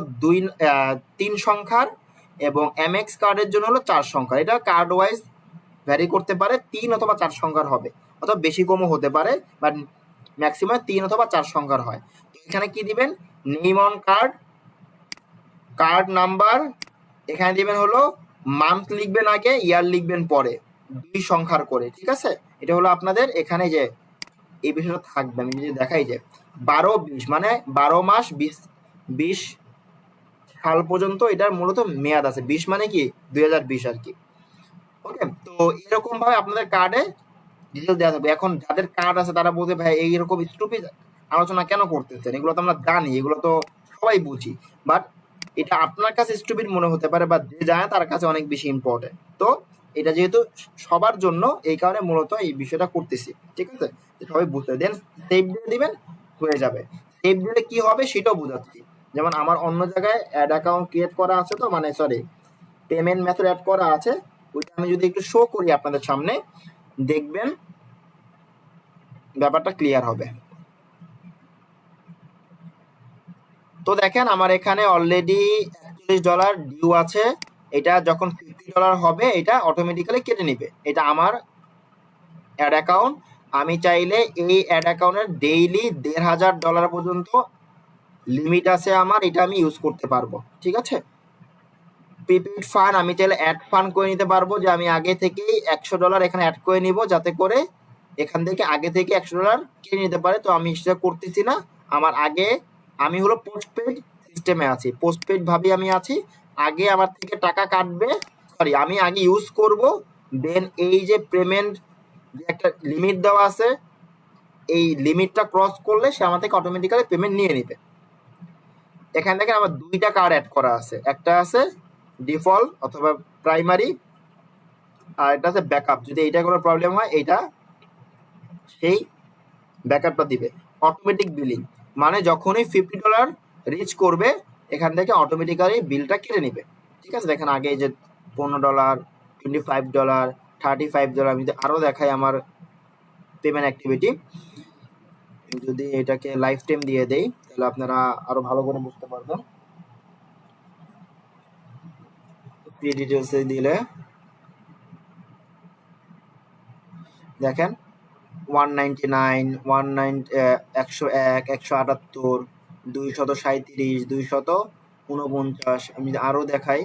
3 সংখ্যার, এবং এমএক্স কার্ডের জন্য হলো 4 সংখ্যার। এটা কার্ড ওয়াইজ ভ্যারি করতে পারে, 3 অথবা 4 সংখ্যার হবে, অথবা বেশি কমও হতে পারে, বাট ম্যাক্সিমাম 3 অথবা 4 সংখ্যার হয়। তো এখানে কি দিবেন? Name on card, card number, এখানে দিবেন হলো মান্থ লিখবেন আগে, ইয়ার লিখবেন পরে, 2 সংখ্যার করে, ঠিক আছে। এটা হলো আপনাদের এখানে যে এই বিষয়টা থাকবে, আমি যদি দেখাই যে 12/20 মানে 12 মাস 20 সাল পর্যন্ত এটার মূলত মেয়াদ আছে, 20 মানে কি 2020 আর কি, ওকে। তো এরকম ভাবে আপনাদের কার্ডে ডিটেলস দেওয়া থাকবে। এখন যাদের কার্ড আছে তারা বলতে ভাই এইরকম স্টুপিড আলোচনা কেন করতেছেন, এগুলো তো আমরা জানি, এগুলো তো সবাই বুঝি, বাট এটা আপনার কাছে স্টুপিড মনে হতে পারে, বা যে জানে তার কাছে অনেক বেশি ইম্পর্টেন্ট। তো এটা যেহেতু সবার জন্য, এই কারণে মূলত এই বিষয়টা করতেছি, ঠিক আছে, সবাই বুঝতে দেন। সেভ দিয়ে দিবেন, হয়ে যাবে। সেভ দিলে কি হবে সেটাও বুঝাচ্ছি। যেমন আমার অন্য জায়গায় অ্যাড অ্যাকাউন্ট ক্রিয়েট করা আছে, তো মানে সরি, পেমেন্ট মেথড অ্যাড করা আছে, ওইটা আমি যদি একটু শো করি আপনাদের সামনে, দেখবেন ব্যাপারটা ক্লিয়ার হবে। তো দেখেন আমার এখানে অলরেডি $41 ডিউ আছে, এটা যখন $50 হবে এটা অটোমেটিক্যালি কেটে নিবে, এটা আমার অ্যাড অ্যাকাউন্ট। আমি চাইলে এই অ্যাড অ্যাকাউন্টের ডেইলি $1500 পর্যন্ত লিমিট আছে আমার, এটা আমি ইউজ করতে পারবো, ঠিক আছে। প্রিপেড ফান্ড, আমি চাইলে অ্যাড ফান্ড করে নিতে পারবো, যে আমি আগে থেকেই $100 এখানে অ্যাড করে নিব, যাতে করে এখান থেকে আগে থেকে $100 কিনে নিতে পারে। তো আমি সেটা করতেছি না, আমার আগে, আমি হলো পোস্টপেড সিস্টেমে আছি, পোস্টপেড ভাবে আমি আছি, আগে আমার থেকে টাকা কাটবে, সরি আমি আগে ইউজ করব, দেন এই যে পেমেন্ট যে একটা লিমিট দেওয়া আছে, এই লিমিটটা ক্রস করলে সে আমার থেকে অটোমেটিক্যালি পেমেন্ট নিয়ে নেবে। এখান থেকে আমার 2টা কার্ড অ্যাড করা আছে, একটা আছে ডিফল্ট অথবা প্রাইমারি, আর এটা আছে ব্যাকআপ, যদি এইটা কোনো প্রবলেম হয় এইটা সেই ব্যাকআপটা দিবে। অটোমেটিক বিলিং, মানে যখনই $50 রিচ করবে এখান থেকে অটোমেটিক্যালি বিলটা কেটে নেবে, ঠিক আছে। দেখেন আগে যে $15, $25, $35, আমি যদি আরও দেখাই আমার পেমেন্ট অ্যাক্টিভিটি, যদি এটাকে লাইফ টাইম দিয়ে দেই তাহলে আপনারা আরো ভালো করে বুঝতে পারবেন। ফ্রি ডিটেলসে দিলে দেখেন 199, 101, 178, 237, 249, আমি যদি আরো দেখাই,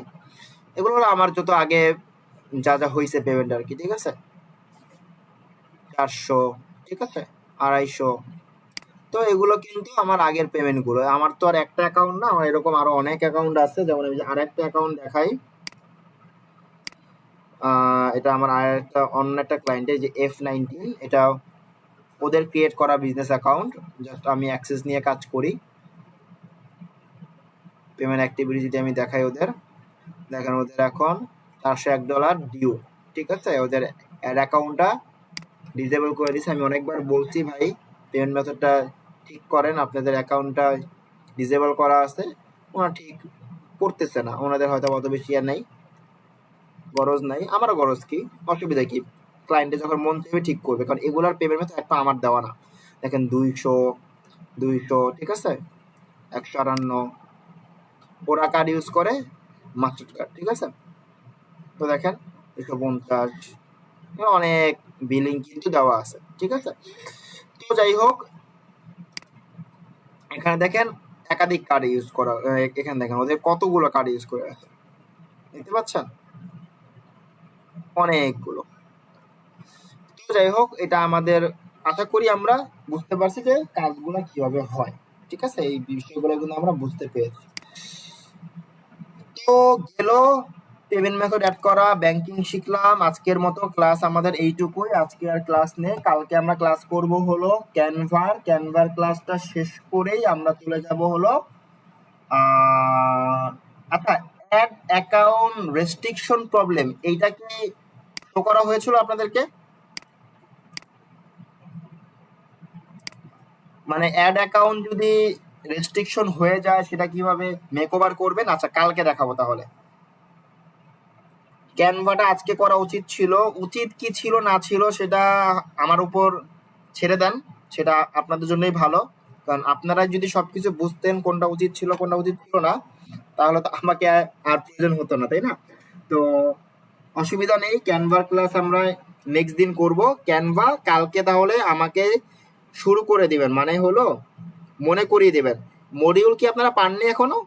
এগুলো হলো আমার যত আগে যা যা হয়েছে পেমেন্ট আর কি, ঠিক আছে। 400, ঠিক আছে, 250। তো এগুলো কিন্তু আমার আগের পেমেন্ট গুলো, আমার তো আর একটা অ্যাকাউন্ট না, আমার এরকম আরো অনেক অ্যাকাউন্ট আছে। যেমন আমি আর একটা অ্যাকাউন্ট দেখাই, এটা আমার আর একটা অন্য একটা ক্লায়েন্টের, যে F19, এটা ওদের ক্রিয়েট করা বিজনেস অ্যাকাউন্ট, জাস্ট আমি অ্যাক্সেস নিয়ে কাজ করি। পেমেন্ট অ্যাক্টিভিটি যদি আমি দেখাই ওদের, দেখেন ওদের এখন $401 ডিউ, ঠিক আছে। ওদের অ্যাড অ্যাকাউন্টটা ডিসেবল করে দিয়েছে। আমি অনেকবার বলছি ভাই পেমেন্ট মেথডটা ঠিক করেন, আপনাদের অ্যাকাউন্টটা ডিসেবল করা আছে, ওনারা ঠিক করতেছে না। ওনাদের হয়তো অত বেশি আর নেই, গরজ নাই, আমারও গরজ কি, অসুবিধা কি, ক্লায়েন্টে যখন মন চাইবে ঠিক করবে, কারণ এগুলার পেমেন্ট মেথড একটা আমার দেওয়া না। দেখেন 200, ঠিক আছে, 158 ওরা কার্ড ইউজ করে, মাস্টার কার্ড, ঠিক আছে। তো দেখেন 250 অনেক বিলিং কিন্তু দেওয়া আছে, ঠিক আছে। তো যাই হোক, এখানে দেখেন একাধিক কার্ড ইউজ করা, এখানে দেখেন ওদের কতগুলো কার্ড ইউজ করে আছে, দেখতে পাচ্ছেন, অনেকগুলো। তো যাই হোক, এটা আমাদের, আশা করি আমরা বুঝতে পারছি যে কাজগুলো কিভাবে হয়, ঠিক আছে। এই বিষয়গুলো কিন্তু আমরা বুঝতে পেরেছি। তো গেল পেমেন্ট মেথড অ্যাড করা, ব্যাংকিং শিখলাম। আজকের মতো ক্লাস আমাদের এইটুকুই, আজকে আর ক্লাস নেই। কালকে আমরা ক্লাস করব হলো ক্যানভার ক্লাসটা শেষ করেই আমরা চলে যাব হলো আচ্ছা, অ্যাড অ্যাকাউন্ট রেস্ট্রিকশন প্রবলেম, এইটা কি শো করা হয়েছিল আপনাদেরকে? মানে অ্যাড অ্যাকাউন্ট যদি রেস্ট্রিকশন হয়ে যায় সেটা কিভাবে মেক ওভার করবেন? আচ্ছা, কালকে দেখাবো তাহলে। ক্যানভাটা আজকে করা উচিত ছিল, উচিত কি ছিল না ছিল সেটা আমার উপর ছেড়ে দেন, সেটা আপনাদের জন্যই ভালো। কারণ আপনারা যদি সবকিছু বুঝতেন কোনটা উচিত ছিল কোনটা উচিত ছিল না, তাহলে তো আমাকে আর প্রয়োজন হতো না, তাই না? তো অসুবিধা নেই, ক্যানভার ক্লাস আমরা নেক্সট দিন করব। ক্যানভা কালকে তাহলে আমাকে শুরু করে দিবেন, মানে হলো মনে করিয়ে দিবেন। মডিউল কি আপনারা পাননি এখনো?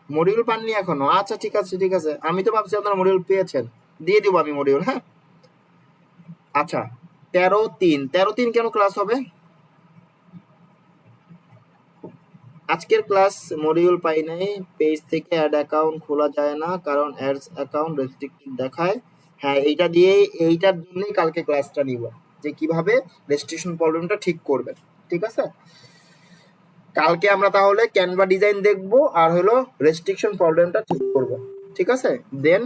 মডিউল পাননি এখনো? আচ্ছা, ঠিক আছে, ঠিক আছে, আমি তো ভাবছি আপনারা মডিউল পেয়েছেন, দিয়ে দিব আমি মডিউল, হ্যাঁ। আচ্ছা, 13 কেন ক্লাস হবে? আজকের ক্লাস মডিউল পাই নাই, পেজ থেকে অ্যাড অ্যাকাউন্ট খোলা যায় না কারণ অ্যাডস অ্যাকাউন্ট রেস্ট্রিক্টেড দেখায়। হ্যাঁ, এইটা দিয়েই, এইটার জন্যই কালকে ক্লাসটা নিব, যে কিভাবে রেস্ট্রিকশন প্রবলেমটা ঠিক করবেন, ঠিক আছে। কালকে আমরা তাহলে ক্যানভা ডিজাইন দেখব আর হলো রেস্ট্রিকশন প্রবলেমটা ঠিক করব, ঠিক আছে। দেন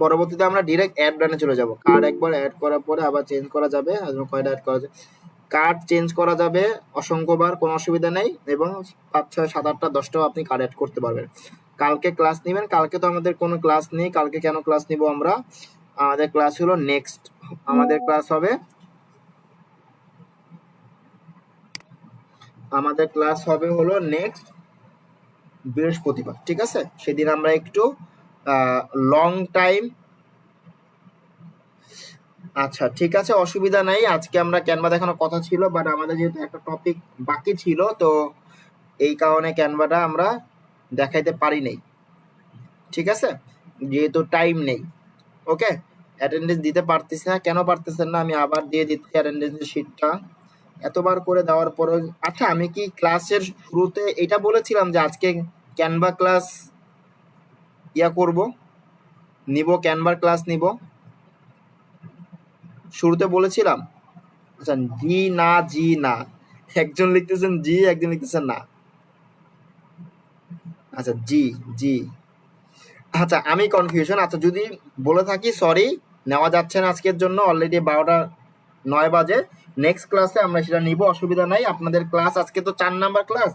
পরবর্তীতে আমরা ডিরেক্ট অ্যাড রানে চলে যাব। কার্ড একবার অ্যাড করার পরে আবার চেঞ্জ করা যাবে, কয়টা অ্যাড করা যায়, কার্ড চেঞ্জ করা যাবে অসংখ্যবার, কোনো অসুবিধা নেই, এবং 5, 6, 7, 8টা 10টাও আপনি কার্ড অ্যাড করতে পারবেন। কালকে ক্লাস নেবেন, কালকে তো আমাদের কোনো ক্লাস নেই। কালকে কেন ক্লাস নিব আমরা? আমাদের ক্লাস হলো নেক্সট, আমাদের ক্লাস হবে, হলো নেক্সট বৃহস্পতিবার, ঠিক আছে। সেদিন আমরা একটু লং টাইম, আচ্ছা ঠিক আছে, অসুবিধা নাই। আজকে আমরা ক্যানভা দেখানোর কথা ছিল, বাট আমাদের যেহেতু একটা টপিক বাকি ছিল, তো এই কারণে ক্যানভাটা আমরা দেখাইতে পারি নাই, ঠিক আছে, যেহেতু টাইম নেই। ওকে, অ্যাটেন্ডেন্স দিতে পারতেছি না, কেন পারতেছেন না আমি আবার দিয়ে দিচ্ছি অ্যাটেন্ডেন্সের শিটটা, এতবার করে দেওয়ার পরে। আচ্ছা, আমি কি ক্লাসের শুরুতে এটা বলেছিলাম যে আজকে ক্যানভা ক্লাস করব, নিব, ক্যানভার ক্লাস নিব, শুরুতে বলেছিলাম? আচ্ছা, জি না, জি না, একজন লিখতেছেন জি, একজন লিখতেছেন না। আচ্ছা, জি, জি, আচ্ছা আমি কনফিউশন। আচ্ছা, যদি বলে থাকি সরি, নেওয়া যাচ্ছে না আজকের জন্য, অলরেডি 12:09 বাজে। নেক্সট ক্লাসে আমরা সেটা নিব, অসুবিধা নাই। আপনাদের ক্লাস আজকে তো 4 নাম্বার ক্লাস,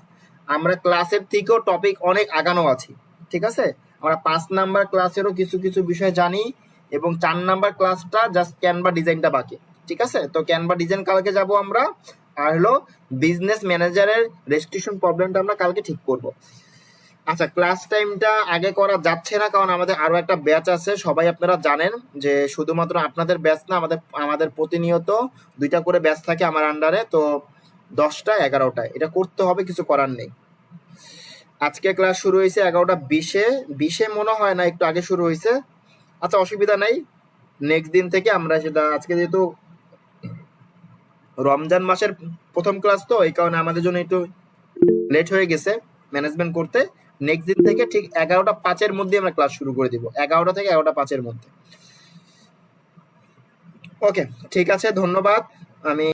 আমরা ক্লাসের থেকেও টপিক অনেক আগানো আছি, ঠিক আছে। আমরা 5 নাম্বার ক্লাসেরও কিছু কিছু বিষয় জানি, এবং 4 নাম্বার ক্লাসটা জাস্ট ক্যানভা ডিজাইনটা বাকি, ঠিক আছে। তো ক্যানভা ডিজাইন কালকে যাব আমরা, আর হলো বিজনেস ম্যানেজারের রেজিস্ট্রেশন প্রবলেমটা আমরা কালকে ঠিক করব। আচ্ছা, ক্লাস টাইমটা আগে করা যাচ্ছে না কারণ আমাদের আরো একটা ব্যাচ আছে, সবাই আপনারা জানেন যে শুধুমাত্র আপনাদের ব্যাচ না, আমাদের আমাদের প্রতিনিয়ত 2টা করে ব্যাচ থাকে আমার আন্ডারে, তো 10টা 11টায় এটা করতে হবে, কিছু করার নেই। আজকে ক্লাস শুরু হয়েছে 11:20-এ মনে হয় না, একটু আগে শুরু হয়েছে। আচ্ছা, অসুবিধা নাই, নেক্সট দিন থেকে আমরা সেটা, আজকে যেহেতু রমজান মাসের প্রথম ক্লাস, তো এই কারণে আমাদের জন্য একটু লেট হয়ে গেছে ম্যানেজমেন্ট করতে। নেক্সট দিন থেকে ঠিক 11:05-এর মধ্যে আমরা ক্লাস শুরু করে দিব, 11টা থেকে 11:05-এর মধ্যে। ওকে, ঠিক আছে, ধন্যবাদ। আমি